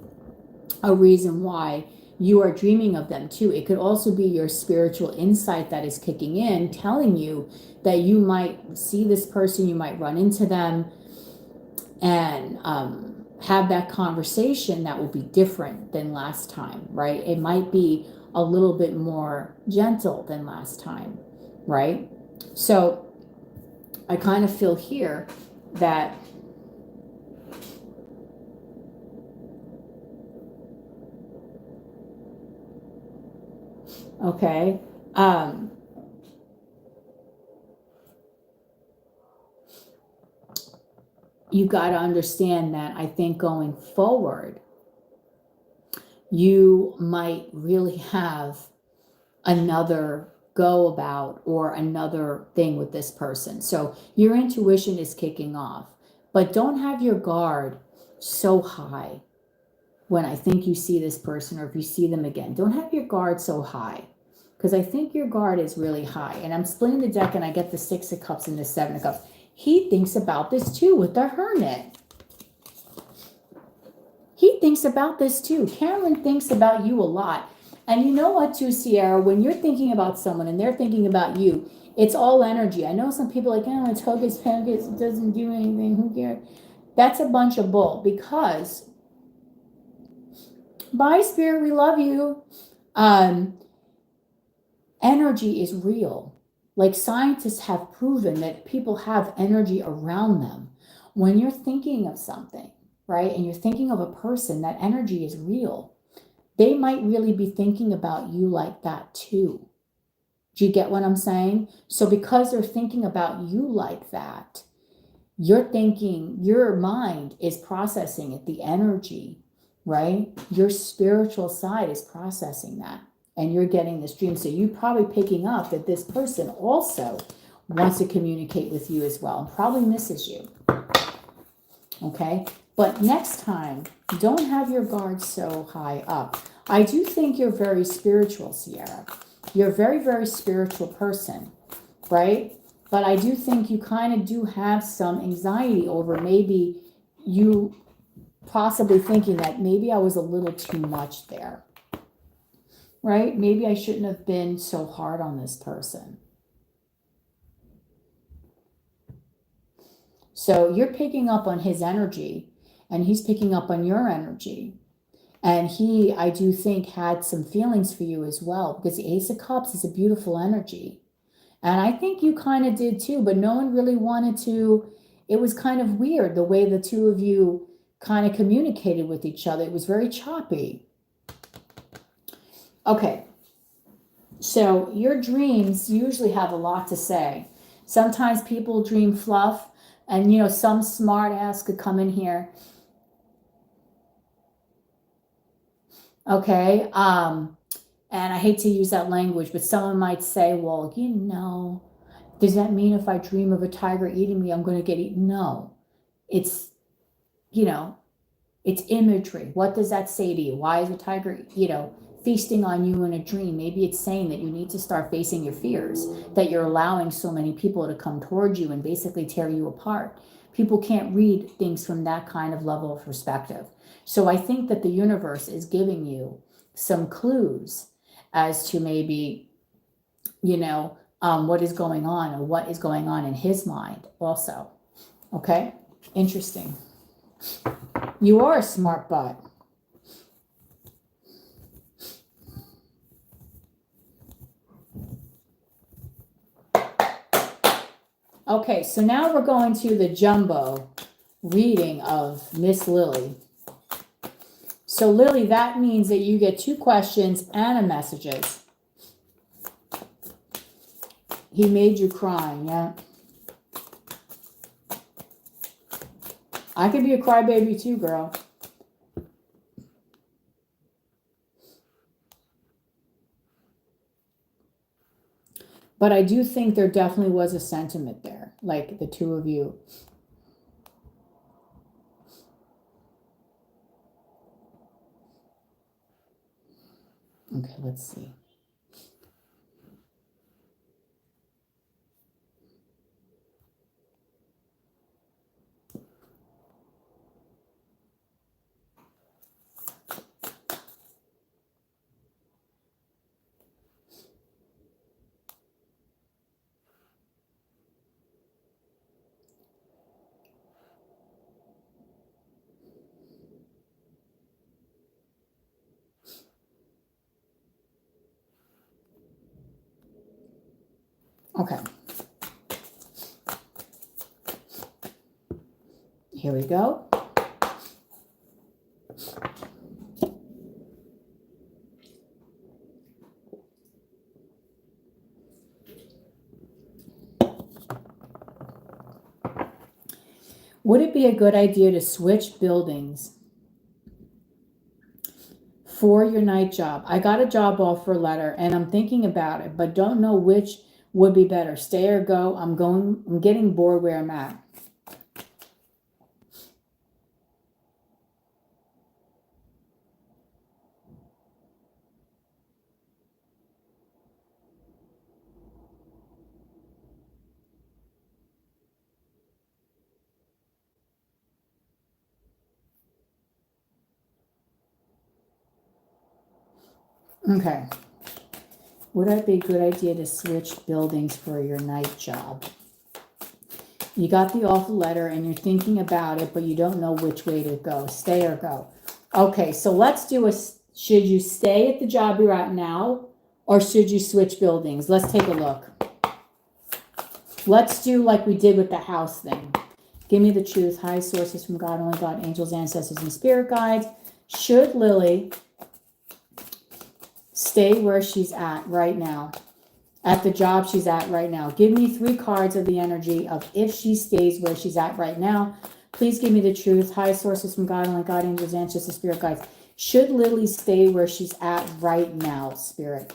a reason why you are dreaming of them too. It could also be your spiritual insight that is kicking in, telling you that you might see this person, you might run into them, and have that conversation that will be different than last time, right? It might be a little bit more gentle than last time, right? So I kind of feel here that okay, you got to understand that I think going forward, you might really have another go about or another thing with this person. So your intuition is kicking off, but don't have your guard so high when I think you see this person, or if you see them again. Don't have your guard so high, because I think your guard is really high. And I'm splitting the deck and I get the Six of Cups and the Seven of Cups. He thinks about this too with the Hermit. He thinks about this too. Cameron thinks about you a lot. And you know what too, Sierra, when you're thinking about someone and they're thinking about you, it's all energy. I know some people are like, oh, it's hocus pocus, it doesn't do anything, who cares? That's a bunch of bull, because by spirit, we love you. Energy is real. Like scientists have proven that people have energy around them. When you're thinking of something, right, and you're thinking of a person, that energy is real. They might really be thinking about you like that too. Do you get what I'm saying? So because they're thinking about you like that, you're thinking, your mind is processing it, the energy, right? Your spiritual side is processing that, and you're getting this dream. So you're probably picking up that this person also wants to communicate with you as well, and probably misses you. Okay? But next time, don't have your guard so high up. I do think you're very spiritual, Sierra. You're a very, very spiritual person, right? But I do think you kind of do have some anxiety over maybe you possibly thinking that maybe I was a little too much there, right? Maybe I shouldn't have been so hard on this person. So you're picking up on his energy, and he's picking up on your energy. And he, I do think, had some feelings for you as well, because the Ace of Cups is a beautiful energy. And I think you kind of did too, but no one really wanted to. It was kind of weird the way the two of you kind of communicated with each other. It was very choppy. Okay. So your dreams usually have a lot to say. Sometimes people dream fluff, and you know, some smart ass could come in here. Okay. and I hate to use that language, but someone might say, well, you know, does that mean if I dream of a tiger eating me, I'm going to get eaten? No, it's, you know, it's imagery. What does that say to you? Why is a tiger, you know, feasting on you in a dream? Maybe it's saying that you need to start facing your fears, that you're allowing so many people to come towards you and basically tear you apart. People can't read things from that kind of level of perspective. So I think that the universe is giving you some clues as to maybe, you know, what is going on or what is going on in his mind also. Okay? Interesting. You are a smart butt. Okay, so now we're going to the jumbo reading of Miss Lily. So Lily, that means that you get 2 questions and a messages. He made you crying, yeah. I could be a crybaby too, girl. But I do think there definitely was a sentiment there, like the 2 of you. Okay, let's see. Okay. Here we go. Would it be a good idea to switch buildings for your night job? I got a job offer letter and I'm thinking about it, but don't know which would be better. Stay or go? I'm getting bored where I'm at. Okay. Would it be a good idea to switch buildings for your night job? You got the offer letter and you're thinking about it, but you don't know which way to go. Stay or go. Okay, so let's do should you stay at the job you're at now or should you switch buildings? Let's take a look. Let's do like we did with the house thing. Give me the truth. High sources from God, only God, angels, ancestors, and spirit guides. Should Lily stay where she's at right now? At the job she's at right now. Give me 3 cards of the energy of if she stays where she's at right now. Please give me the truth. High sources from God, only God, angels, ancestors, spirit guides. Should Lily stay where she's at right now, spirit?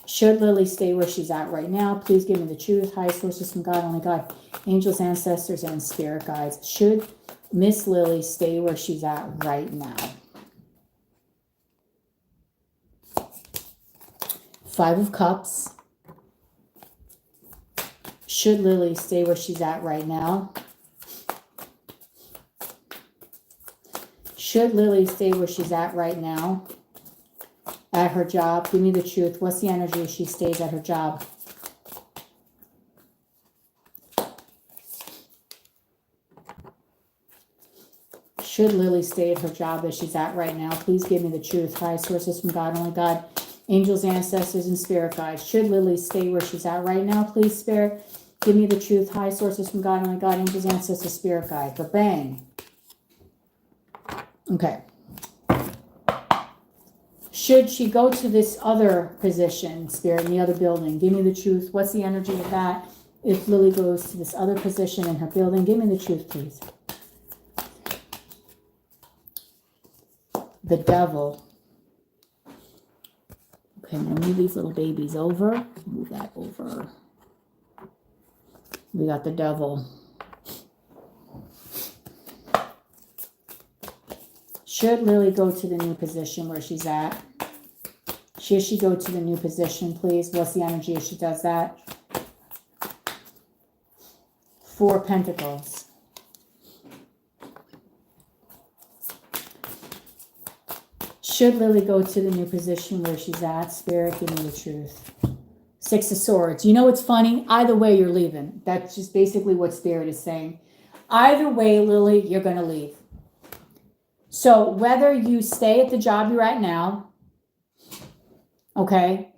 Should Lily stay where she's at right now? Please give me the truth. High sources from God, only God, angels, ancestors, and spirit guides. Should Miss Lily stay where she's at right now? 5 of Cups. Should Lily stay where she's at right now? Should Lily stay where she's at right now? At her job? Give me the truth. What's the energy if she stays at her job? Should Lily stay at her job as she's at right now? Please give me the truth. High sources from God, only God, angels, ancestors, and spirit guides. Should Lily stay where she's at right now? Please, spirit, give me the truth. High sources from God, only God, angels, ancestors, spirit guides. But bang. Okay. Should she go to this other position, spirit, in the other building? Give me the truth. What's the energy of that? If Lily goes to this other position in her building, give me the truth, please. The Devil. Okay, Okay, I'm going to move these little babies over. Move that over. We got the devil. Should Lily go to the new position where she's at? Should she go to the new position, please? What's the energy if she does that? 4 of Pentacles. Should Lily go to the new position where she's at? Spirit, give me the truth. 6 of Swords. You know what's funny? Either way, you're leaving. That's just basically what Spirit is saying. Either way, Lily, you're going to leave. So whether you stay at the job you're at now, okay,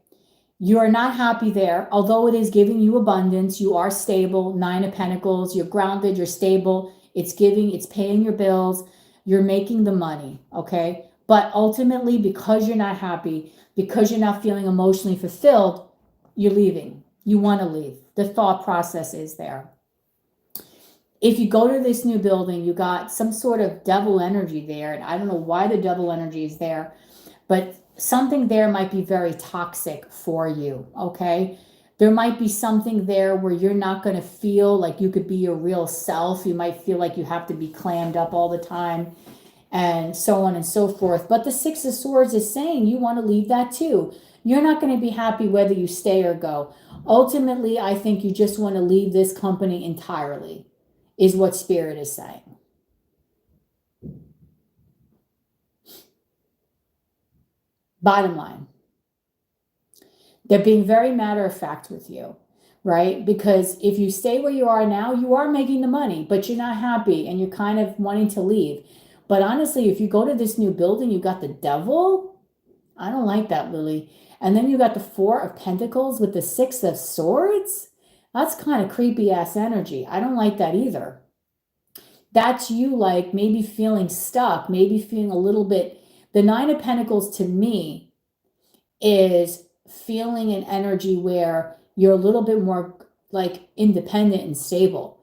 you are not happy there. Although it is giving you abundance, you are stable. 9 of Pentacles, you're grounded, you're stable. It's giving, it's paying your bills. You're making the money, okay? But ultimately, because you're not happy, because you're not feeling emotionally fulfilled, you're leaving. You want to leave. The thought process is there. If you go to this new building, you got some sort of devil energy there. And I don't know why the devil energy is there, but something there might be very toxic for you, okay? There might be something there where you're not going to feel like you could be your real self. You might feel like you have to be clammed up all the time and so on and so forth. But the 6 of Swords is saying you want to leave that too. You're not going to be happy whether you stay or go. Ultimately, I think you just want to leave this company entirely, is what Spirit is saying. Bottom line, they're being very matter of fact with you, right? Because if you stay where you are now, you are making the money, but you're not happy and you're kind of wanting to leave. But honestly, if you go to this new building, you got the devil. I don't like that, Lily. And then you got the 4 of Pentacles with the 6 of Swords. That's kind of creepy ass energy. I don't like that either. That's you like maybe feeling stuck, maybe feeling a little bit. The 9 of Pentacles to me is feeling an energy where you're a little bit more like independent and stable.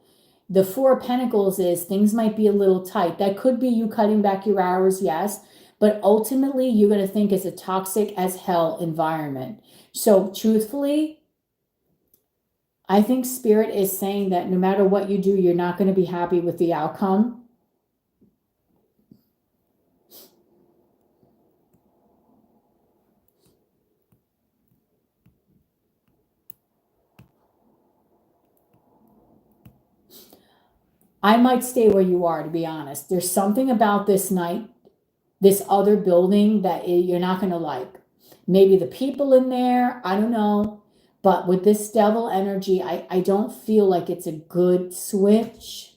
The 4 of Pentacles is things might be a little tight. That could be you cutting back your hours, yes. But ultimately, you're going to think it's a toxic as hell environment. So truthfully, I think Spirit is saying that no matter what you do, you're not going to be happy with the outcome. I might stay where you are, to be honest. There's something about this night, this other building that you're not going to like. Maybe the people in there, I don't know. But with this devil energy, I don't feel like it's a good switch.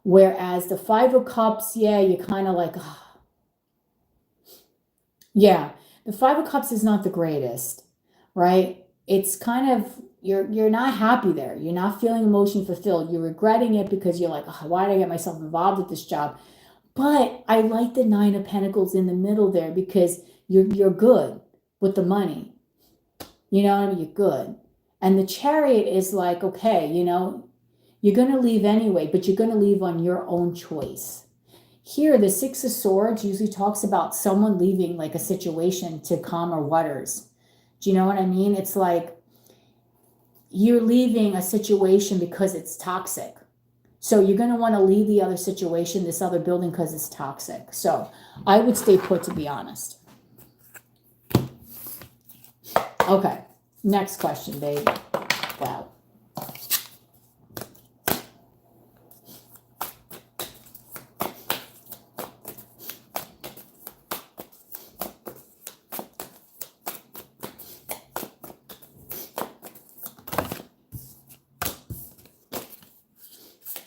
Whereas the 5 of Cups, yeah, you're kind of like, oh. Yeah, the 5 of Cups is not the greatest, right? It's kind of, you're not happy there. You're not feeling emotionally fulfilled. You're regretting it because you're like, oh, why did I get myself involved with this job? But I like the 9 of Pentacles in the middle there because you're good with the money. You know what I mean? You're good. And the Chariot is like, okay, you know, you're going to leave anyway, but you're going to leave on your own choice. Here, the 6 of Swords usually talks about someone leaving like a situation to calmer waters. Do you know what I mean? It's like you're leaving a situation because it's toxic. So you're going to want to leave the other situation, this other building, because it's toxic. So I would stay put, to be honest. Okay, next question, babe. Wow.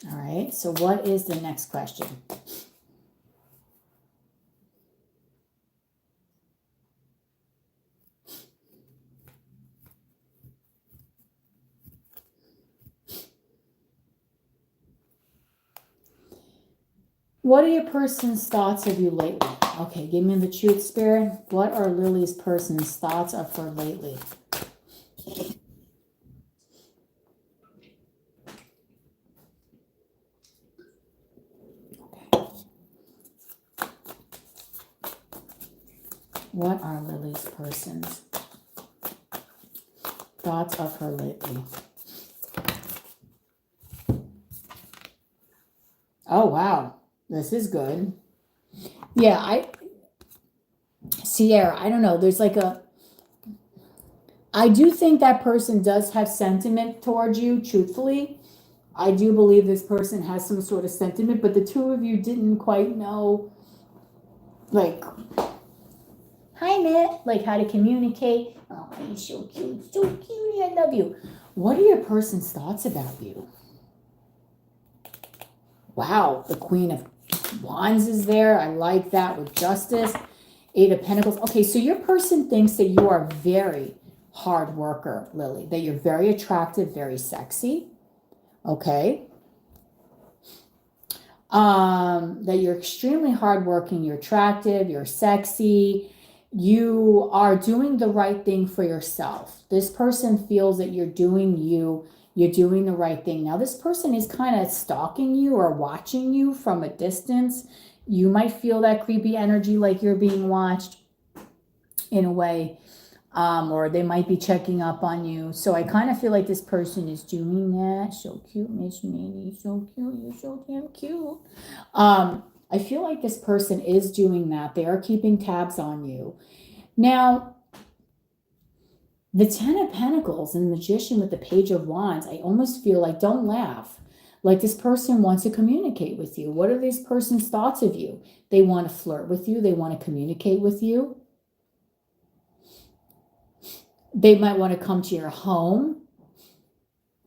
All right, so what is the next question? What are your person's thoughts of you lately? Okay, give me the truth, Spirit. What are Lily's person's thoughts of her lately? Okay. What are Lily's person's Thoughts of her lately. Oh, wow. This is good. Yeah, Sierra, I don't know. There's like I do think that person does have sentiment towards you, truthfully. I do believe this person has some sort of sentiment, but the two of you didn't quite know, like, hi, Matt, like how to communicate. Oh, you're so cute, I love you. What are your person's thoughts about you? Wow, the Queen of Wands is there. I like that with Justice. Eight of Pentacles. Okay, so your person thinks that you are very hard worker, Lily, that you're very attractive, very sexy. Okay. That you're extremely hardworking, you're attractive, you're sexy, you are doing the right thing for yourself. This person feels that you're doing you're doing the right thing. Now, this person is kind of stalking you or watching you from a distance. You might feel that creepy energy like you're being watched in a way. Or they might be checking up on you. So I kind of feel like this person is doing that. So cute, Miss Minnie. So cute. You're so damn cute. I feel like this person is doing that. They are keeping tabs on you. Now, the Ten of Pentacles and the Magician with the Page of Wands, I almost feel like, don't laugh. Like this person wants to communicate with you. What are this person's thoughts of you? They want to flirt with you. They want to communicate with you. They might want to come to your home,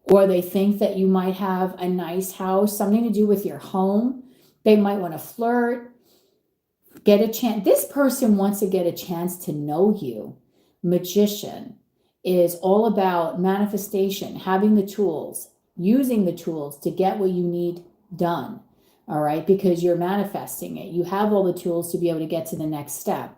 or they think that you might have a nice house, something to do with your home. They might want to flirt, get a chance. This person wants to get a chance to know you. Magician is all about manifestation, having the tools, using the tools to get what you need done. All right, because you're manifesting it. You have all the tools to be able to get to the next step.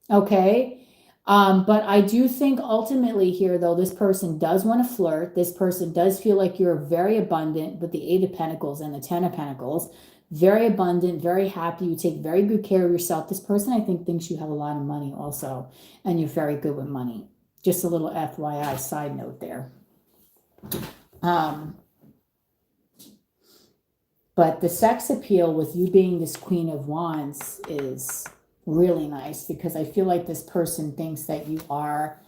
Okay. But I do think ultimately here, though, this person does want to flirt. This person does feel like you're very abundant with the Eight of Pentacles and the Ten of Pentacles. Very abundant, very happy. You take very good care of yourself. This person, I think, thinks you have a lot of money also, and you're very good with money. Just a little FYI side note there. But the sex appeal with you being this Queen of Wands is really nice, because I feel like this person thinks that you are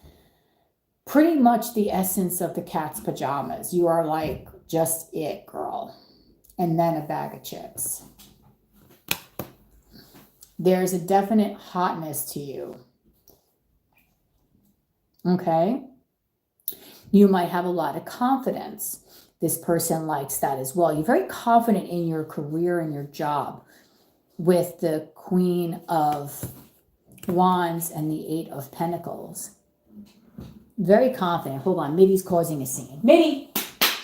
pretty much the essence of the cat's pajamas. You are like just it, girl. And then a bag of chips. There's a definite hotness to you. Okay? You might have a lot of confidence. This person likes that as well. You're very confident in your career and your job with the Queen of Wands and the Eight of Pentacles. Very confident. Hold on. Mitty's causing a scene. Mitty,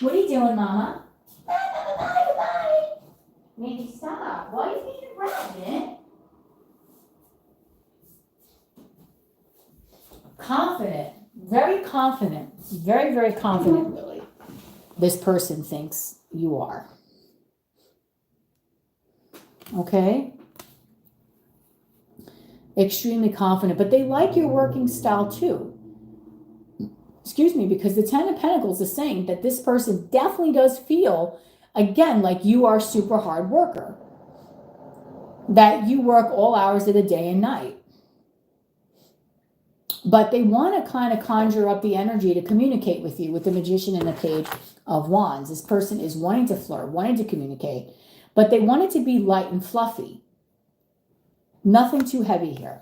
what are you doing, Mama? Bye. Mitty, stop. Why are you being pregnant? Confident. Very confident. Very, very confident, Lily. This person thinks you are. Okay? Extremely confident, but they like your working style too. Excuse me, because the Ten of Pentacles is saying that this person definitely does feel, again, like you are a super hard worker. That you work all hours of the day and night. But they want to kind of conjure up the energy to communicate with you with the Magician and the Page of Wands. This person is wanting to flirt, wanting to communicate, but they want it to be light and fluffy. Nothing too heavy here.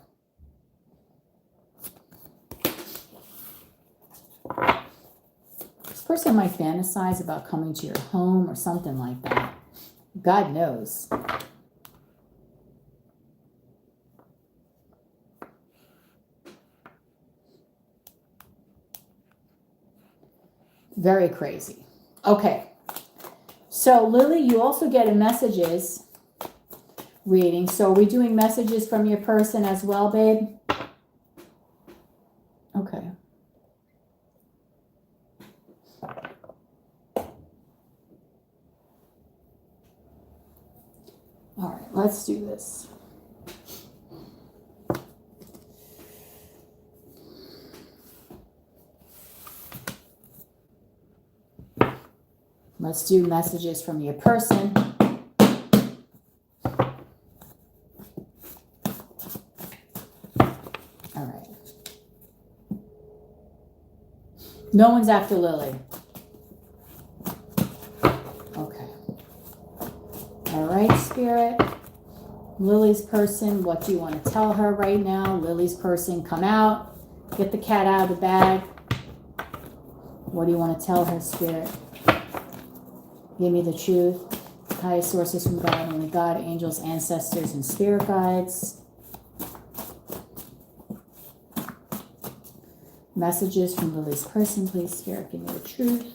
This person might fantasize about coming to your home or something like that. God knows. Very crazy. Okay. So, Lily, you also get a messages reading. So, are we doing messages from your person as well, babe? Okay. All right, let's do this. Let's do messages from your person. All right. No one's after Lily. Okay. All right, Spirit. Lily's person, what do you want to tell her right now? Lily's person, come out. Get the cat out of the bag. What do you want to tell her, Spirit? Give me the truth. Highest sources from God, only God, angels, ancestors, and spirit guides. Messages from Lily's person, please, Spirit, give me the truth.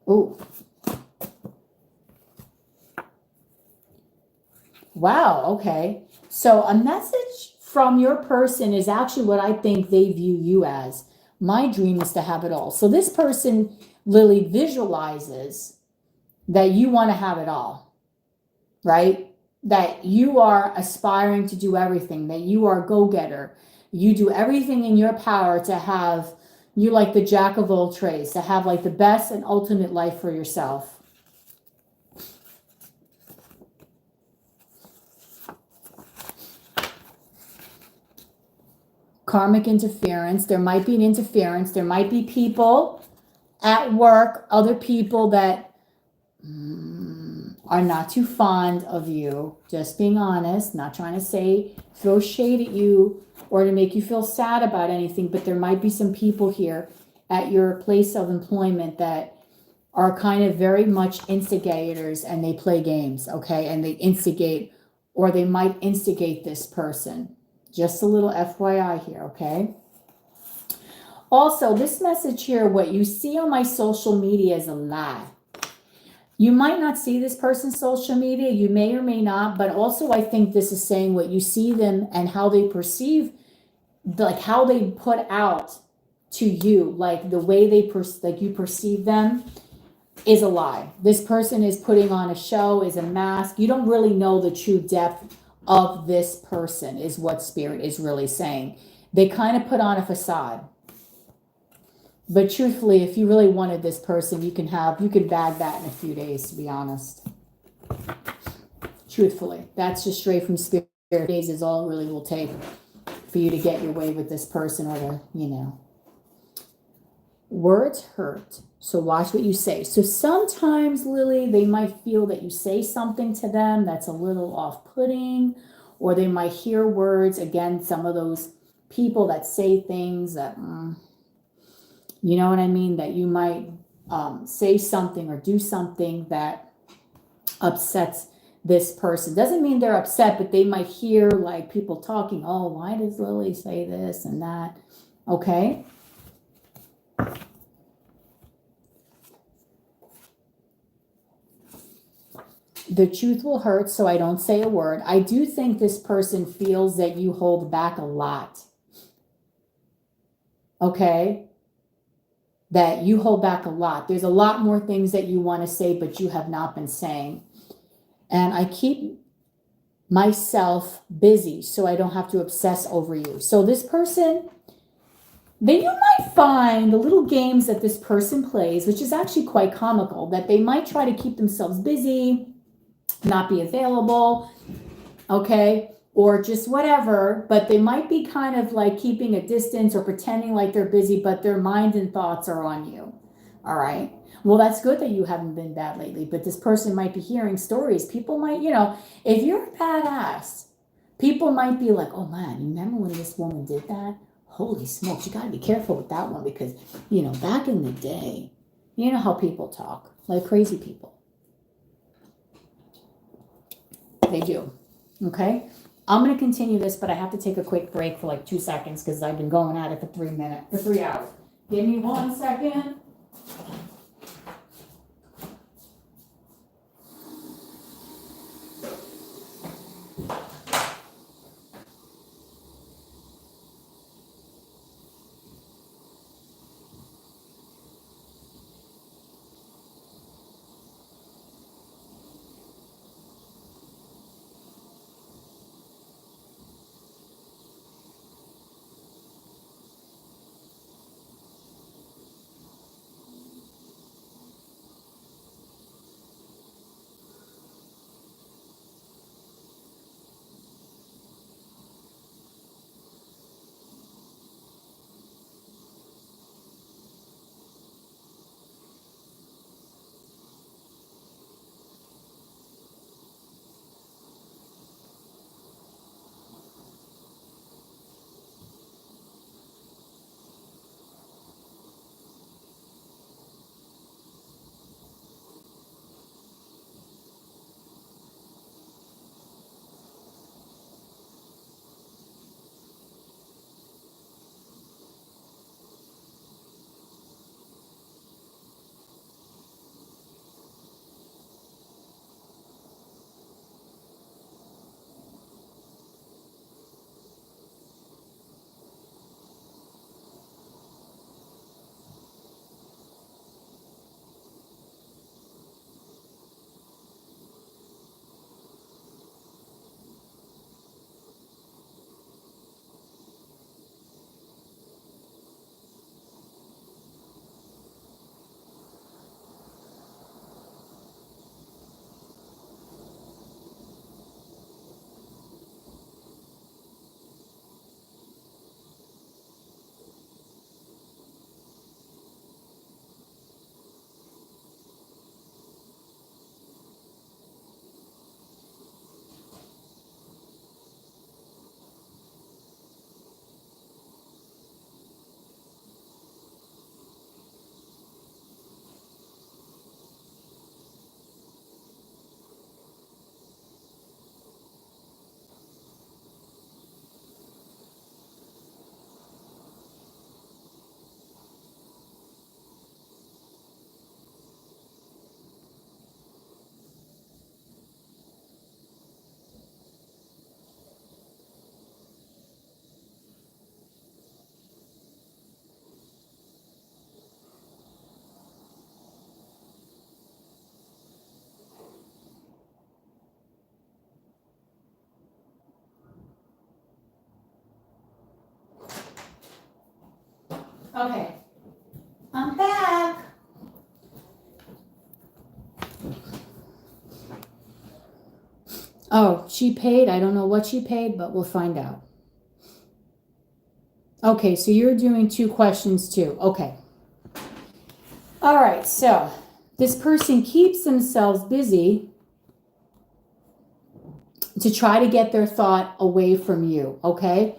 Oh. Wow, okay. So a message from your person is actually what I think they view you as. My dream is to have it all. So this person, Lily, visualizes that you want to have it all, right? That you are aspiring to do everything, that you are a go-getter. You do everything in your power to have, you like the jack of all trades, to have like the best and ultimate life for yourself. Karmic interference. There might be an interference. There might be people at work, other people that are not too fond of you. Just being honest, not trying to say, throw shade at you or to make you feel sad about anything, but there might be some people here at your place of employment that are kind of very much instigators and they play games, okay? And they instigate, or they might instigate this person. Just a little FYI here, okay? Also, this message here, what you see on my social media is a lie. You might not see this person's social media, you may or may not, but also I think this is saying what you see them and how they perceive, like how they put out to you, like the way they, like you perceive them is a lie. This person is putting on a show, is a mask. You don't really know the true depth of this person is what Spirit is really saying. They kind of put on a facade. But truthfully, if you really wanted this person, you can bag that in a few days, to be honest. Truthfully, that's just straight from Spirit. Days is all it really will take for you to get your way with this person, or to, you know. Words hurt, so watch what you say. So sometimes, Lily, they might feel that you say something to them that's a little off-putting, or they might hear words, again, some of those people that say things that, you know what I mean, that you might say something or do something that upsets this person. Doesn't mean they're upset, but they might hear like people talking, oh, why does Lily say this and that? Okay. The truth will hurt, so I don't say a word. I do think this person feels that you hold back a lot. Okay? That you hold back a lot. There's a lot more things that you want to say, but you have not been saying. And I keep myself busy so I don't have to obsess over you. So this person, then you might find the little games that this person plays, which is actually quite comical, that they might try to keep themselves busy, not be available, okay, or just whatever, but they might be kind of like keeping a distance or pretending like they're busy, but their mind and thoughts are on you. All right. Well, that's good that you haven't been bad lately, but this person might be hearing stories. People might, you know, if you're a badass, people might be like, oh man, you remember when this woman did that? Holy smokes, you got to be careful with that one because, you know, back in the day, you know how people talk, like crazy people. They do. Okay. I'm going to continue this, but I have to take a quick break for like 2 seconds because I've been going at it for 3 hours. Give me 1 second. Okay. I'm back. Oh, she paid. I don't know what she paid, but we'll find out. Okay, so you're doing 2 questions too. Okay. All right, so this person keeps themselves busy to try to get their thought away from you, okay?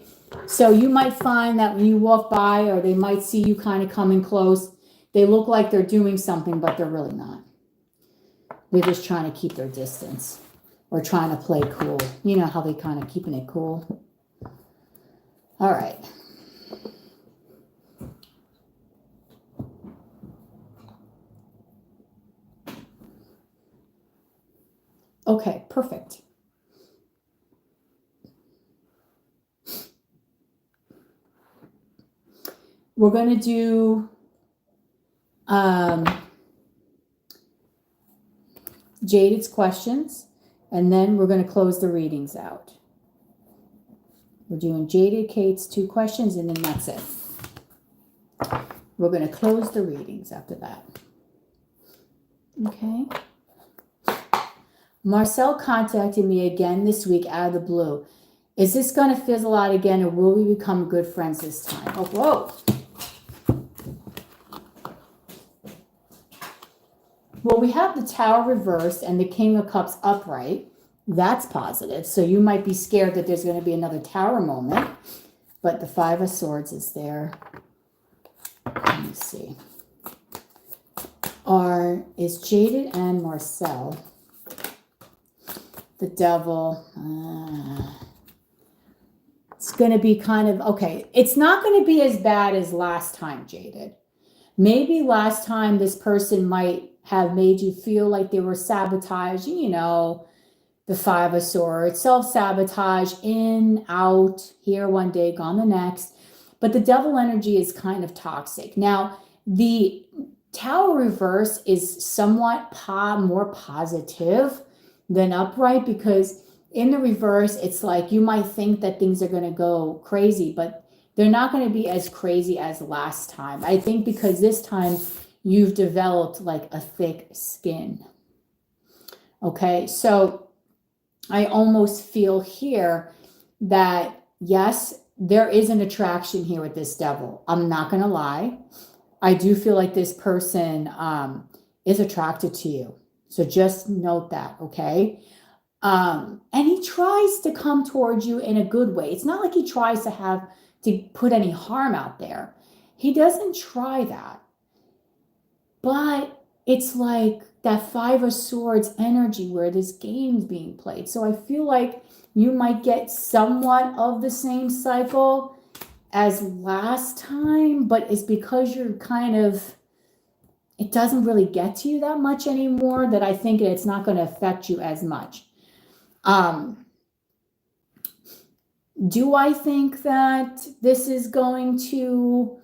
So you might find that when you walk by, or they might see you kind of coming close, they look like they're doing something, but they're really not. They're just trying to keep their distance or trying to play cool. You know how they kind of keeping it cool. All right. Okay, perfect. We're going to do Jaded's questions, and then we're going to close the readings out. We're doing Jaded, Kate's 2 questions, and then that's it. We're going to close the readings after that. Okay. Marcel contacted me again this week out of the blue. Is this going to fizzle out again, or will we become good friends this time? Oh, whoa. Well, we have the Tower reversed and the King of Cups upright. That's positive. So you might be scared that there's going to be another Tower moment. But the 5 of Swords is there. Let me see. Is Jaded and Marcel. The Devil. It's going to be kind of, okay. It's not going to be as bad as last time, Jaded. Maybe last time this person might have made you feel like they were sabotaging, you know, the 5 of Swords, self-sabotage, in, out, here one day, gone the next. But the Devil energy is kind of toxic. Now, the Tower reverse is somewhat more positive than upright, because in the reverse, it's like you might think that things are going to go crazy, but they're not going to be as crazy as last time. I think because this time you've developed like a thick skin. Okay, so I almost feel here that, yes, there is an attraction here with this Devil. I'm not going to lie. I do feel like this person is attracted to you. So just note that, okay? And he tries to come towards you in a good way. It's not like he tries to put any harm out there. He doesn't try that. But it's like that 5 of Swords energy where this game's being played. So I feel like you might get somewhat of the same cycle as last time, but it's because you're kind of, it doesn't really get to you that much anymore, that I think it's not going to affect you as much. Do I think that this is going to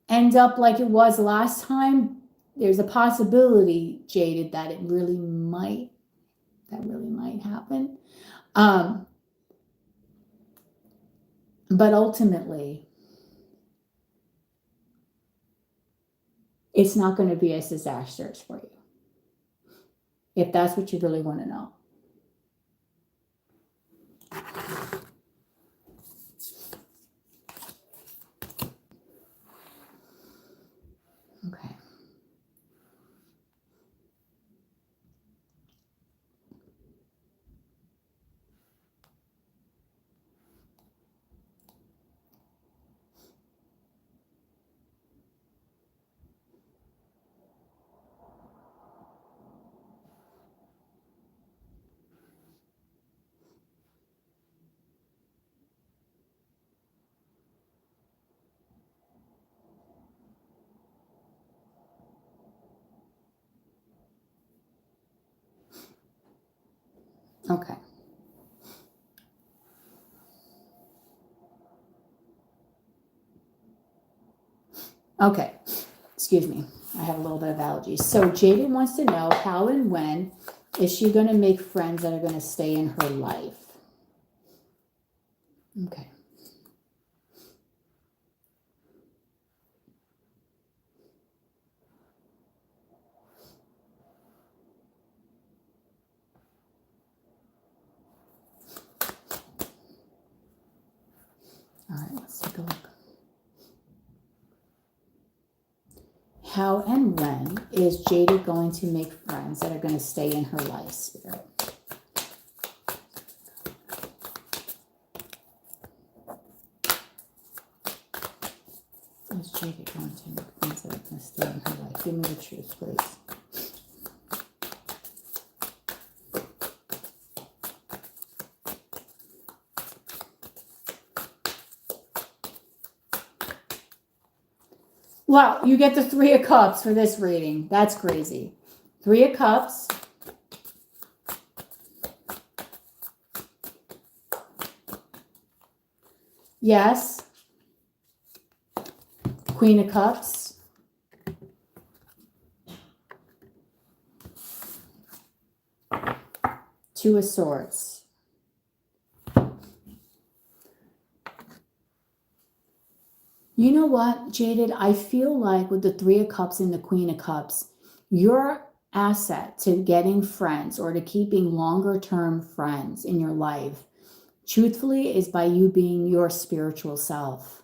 end up like it was last time? There's a possibility, Jaded, that really might happen. But ultimately, it's not going to be as disastrous for you, if that's what you really want to know. Okay. Okay. Okay. Excuse me. I have a little bit of allergies. So Jaded wants to know how and when is she going to make friends that are going to stay in her life? Okay. All right, let's take a look. How and when is Jaded going to make friends that are going to stay in her life, Spirit? Is Jaded going to make friends that are going to stay in her life? Give me the truth, please. Wow, you get the Three of Cups for this reading. That's crazy. Three of Cups. Yes. Queen of Cups. Two of Swords. You know what, Jaded? I feel like with the Three of Cups and the Queen of Cups, your asset to getting friends or to keeping longer term friends in your life, truthfully, is by you being your spiritual self.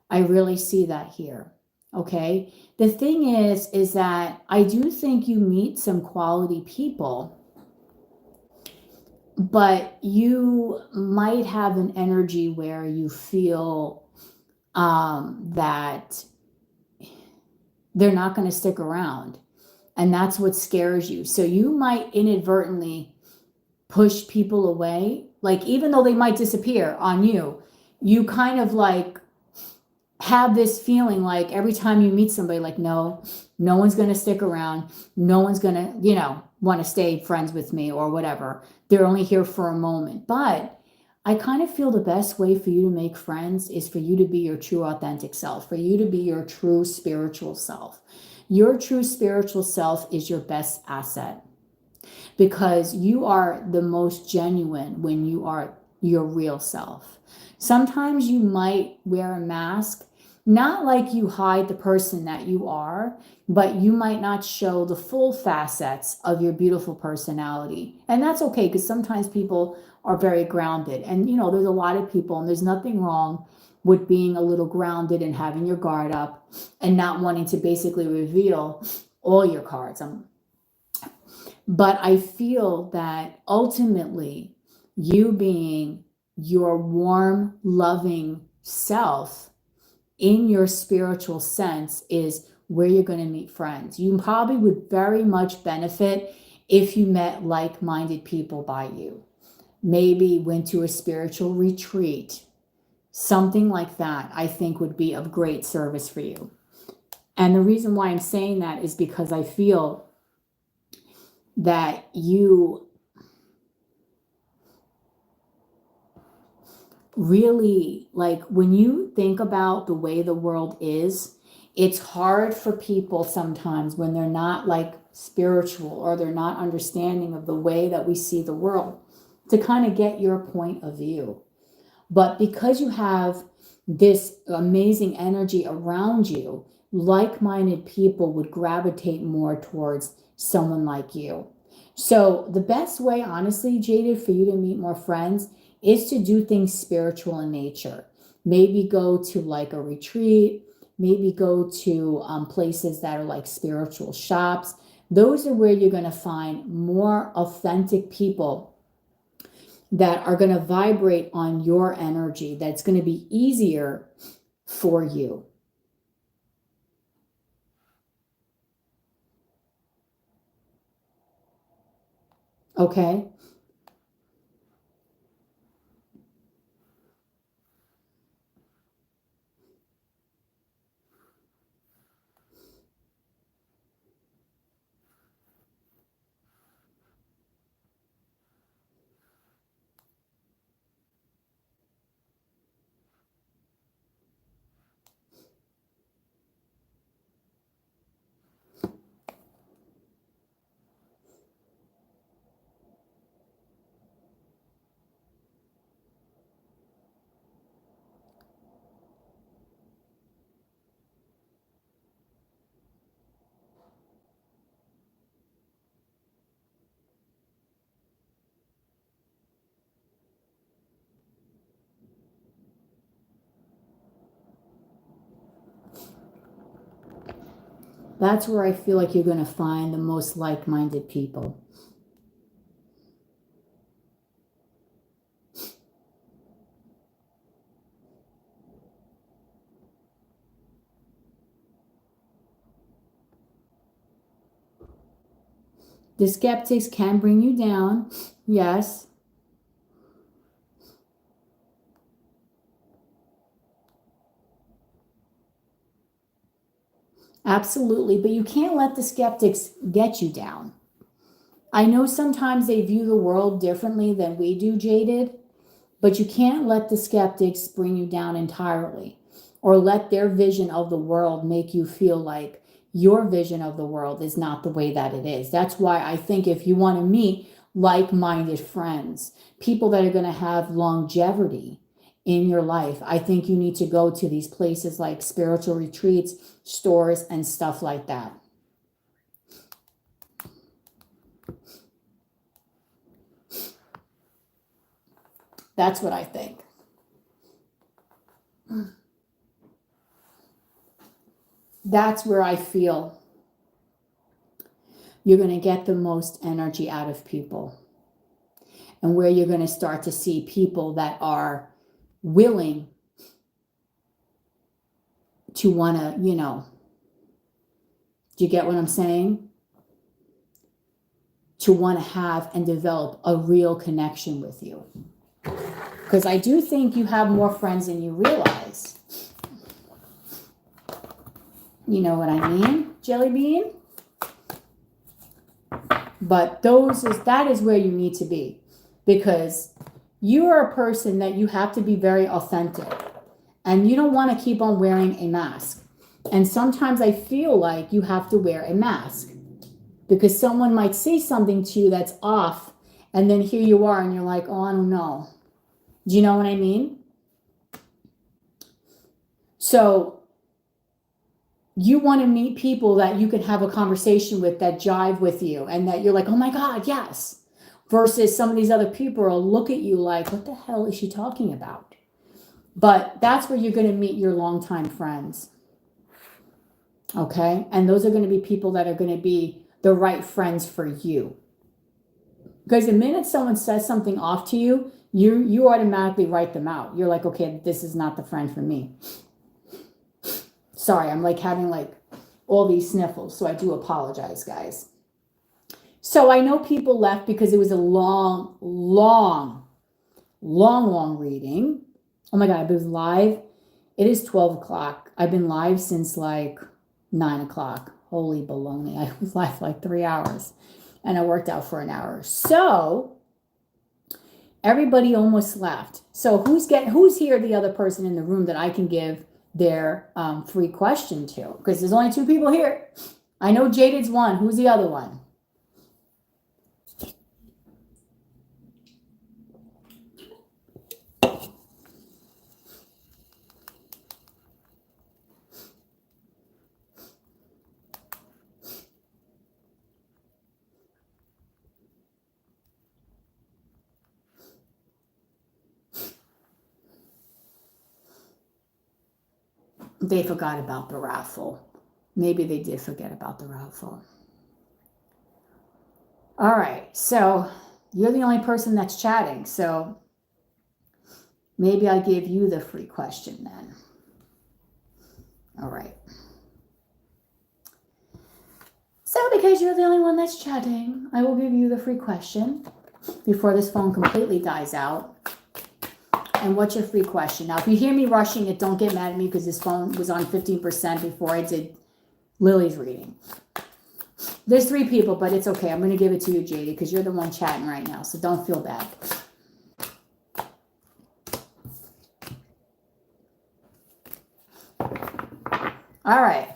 I really see that here. Okay. The thing is that I do think you meet some quality people, but you might have an energy where you feel that they're not going to stick around. And that's what scares you. So you might inadvertently push people away. Like, even though they might disappear on you, you kind of like have this feeling like every time you meet somebody, like, no one's going to stick around. No one's going to, want to stay friends with me or whatever. They're only here for a moment. But I kind of feel the best way for you to make friends is for you to be your true authentic self, for you to be your true spiritual self. Your true spiritual self is your best asset because you are the most genuine when you are your real self. Sometimes you might wear a mask, not like you hide the person that you are, but you might not show the full facets of your beautiful personality. And that's okay, because sometimes people are very grounded. And, there's a lot of people, and there's nothing wrong with being a little grounded and having your guard up and not wanting to basically reveal all your cards. But I feel that ultimately, you being your warm, loving self in your spiritual sense is where you're going to meet friends. You probably would very much benefit if you met like-minded people by you. Maybe went to a spiritual retreat. Something like that, I think, would be of great service for you. And the reason why I'm saying that is because I feel that you really, like, when you think about the way the world is, it's hard for people sometimes when they're not like spiritual or they're not understanding of the way that we see the world to kind of get your point of view. But because you have this amazing energy around you, like-minded people would gravitate more towards someone like you. So the best way, honestly, Jaded, for you to meet more friends is to do things spiritual in nature. Maybe go to like a retreat, maybe go to places that are like spiritual shops. Those are where you're going to find more authentic people that are going to vibrate on your energy. That's going to be easier for you. Okay? That's where I feel like you're going to find the most like-minded people. The skeptics can bring you down. Yes. Absolutely. But you can't let the skeptics get you down. I know sometimes they view the world differently than we do, Jaded, but you can't let the skeptics bring you down entirely or let their vision of the world make you feel like your vision of the world is not the way that it is. That's why I think if you want to meet like-minded friends, people that are going to have longevity in your life, I think you need to go to these places like spiritual retreats, stores, and stuff like that. That's what I think. That's where I feel you're going to get the most energy out of people, and where you're going to start to see people that are willing to want to, you know, do you get what I'm saying? To want to have and develop a real connection with you. Because I do think you have more friends than you realize. You know what I mean, Jelly Bean? But that is where you need to be. Because you are a person that you have to be very authentic. And you don't want to keep on wearing a mask. And sometimes I feel like you have to wear a mask. Because someone might say something to you that's off. And then here you are and you're like, oh, I don't know. Do you know what I mean? So you want to meet people that you can have a conversation with that jive with you and that you're like, oh my God, yes. Versus some of these other people will look at you like, what the hell is she talking about? But that's where you're going to meet your longtime friends. Okay? And those are going to be people that are going to be the right friends for you. Because the minute someone says something off to you, you automatically write them out. You're like, okay, this is not the friend for me. Sorry, I'm like having like all these sniffles, so I do apologize, guys. So I know people left because it was a long reading. Oh my God, I was live. It is 12 o'clock. I've been live since like 9 o'clock. Holy baloney. I was live for like 3 hours and I worked out for an hour. So everybody almost left. So who's here, the other person in the room that I can give their free question to? Because there's only 2 people here. I know Jaded's one. Who's the other one? They forgot about the raffle. Maybe they did forget about the raffle. All right, so you're the only person that's chatting, so maybe I'll give you the free question then. All right. So because you're the only one that's chatting, I will give you the free question before this phone completely dies out. And what's your free question? Now, if you hear me rushing it, don't get mad at me because this phone was on 15% before I did Lily's reading. There's 3 people, but it's okay. I'm going to give it to you, JD, because you're the one chatting right now, so don't feel bad. All right.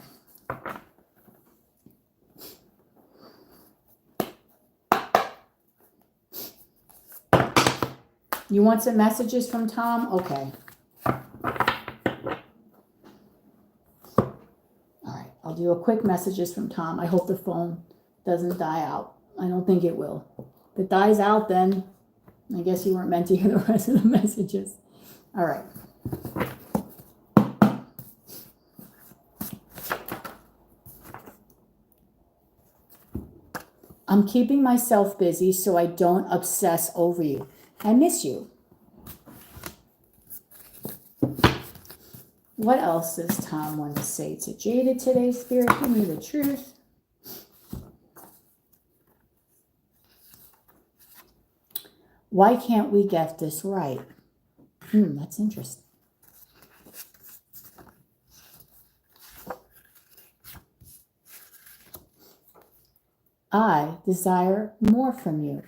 You want some messages from Tom? Okay. All right. I'll do a quick messages from Tom. I hope the phone doesn't die out. I don't think it will. If it dies out, then I guess you weren't meant to hear the rest of the messages. All right. I'm keeping myself busy so I don't obsess over you. I miss you. What else does Tom want to say to Jada today, Spirit? Give me the truth. Why can't we get this right? That's interesting. I desire more from you.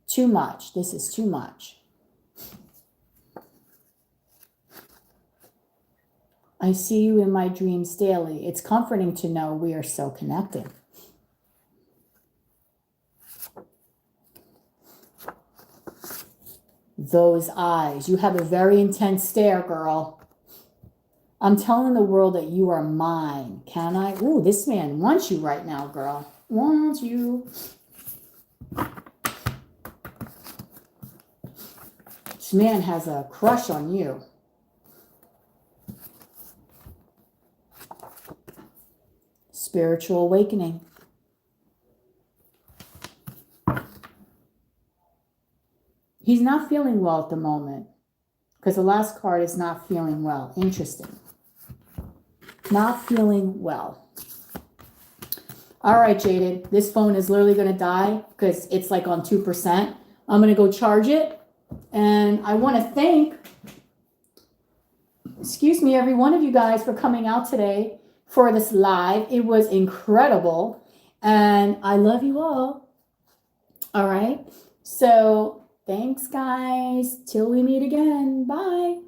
Too much. This is too much. I see you in my dreams daily. It's comforting to know we are so connected. Those eyes. You have a very intense stare, girl. I'm telling the world that you are mine. Can I? Ooh, this man wants you right now, girl. Wants you. This man has a crush on you. Spiritual awakening. He's not feeling well at the moment because the last card is not feeling well. Interesting. Not feeling well. All right, Jaded. This phone is literally going to die because it's like on 2%. I'm going to go charge it. And I want to thank, excuse me, every one of you guys for coming out today for this live. It was incredible. And I love you all. All right. So thanks, guys. Till we meet again. Bye.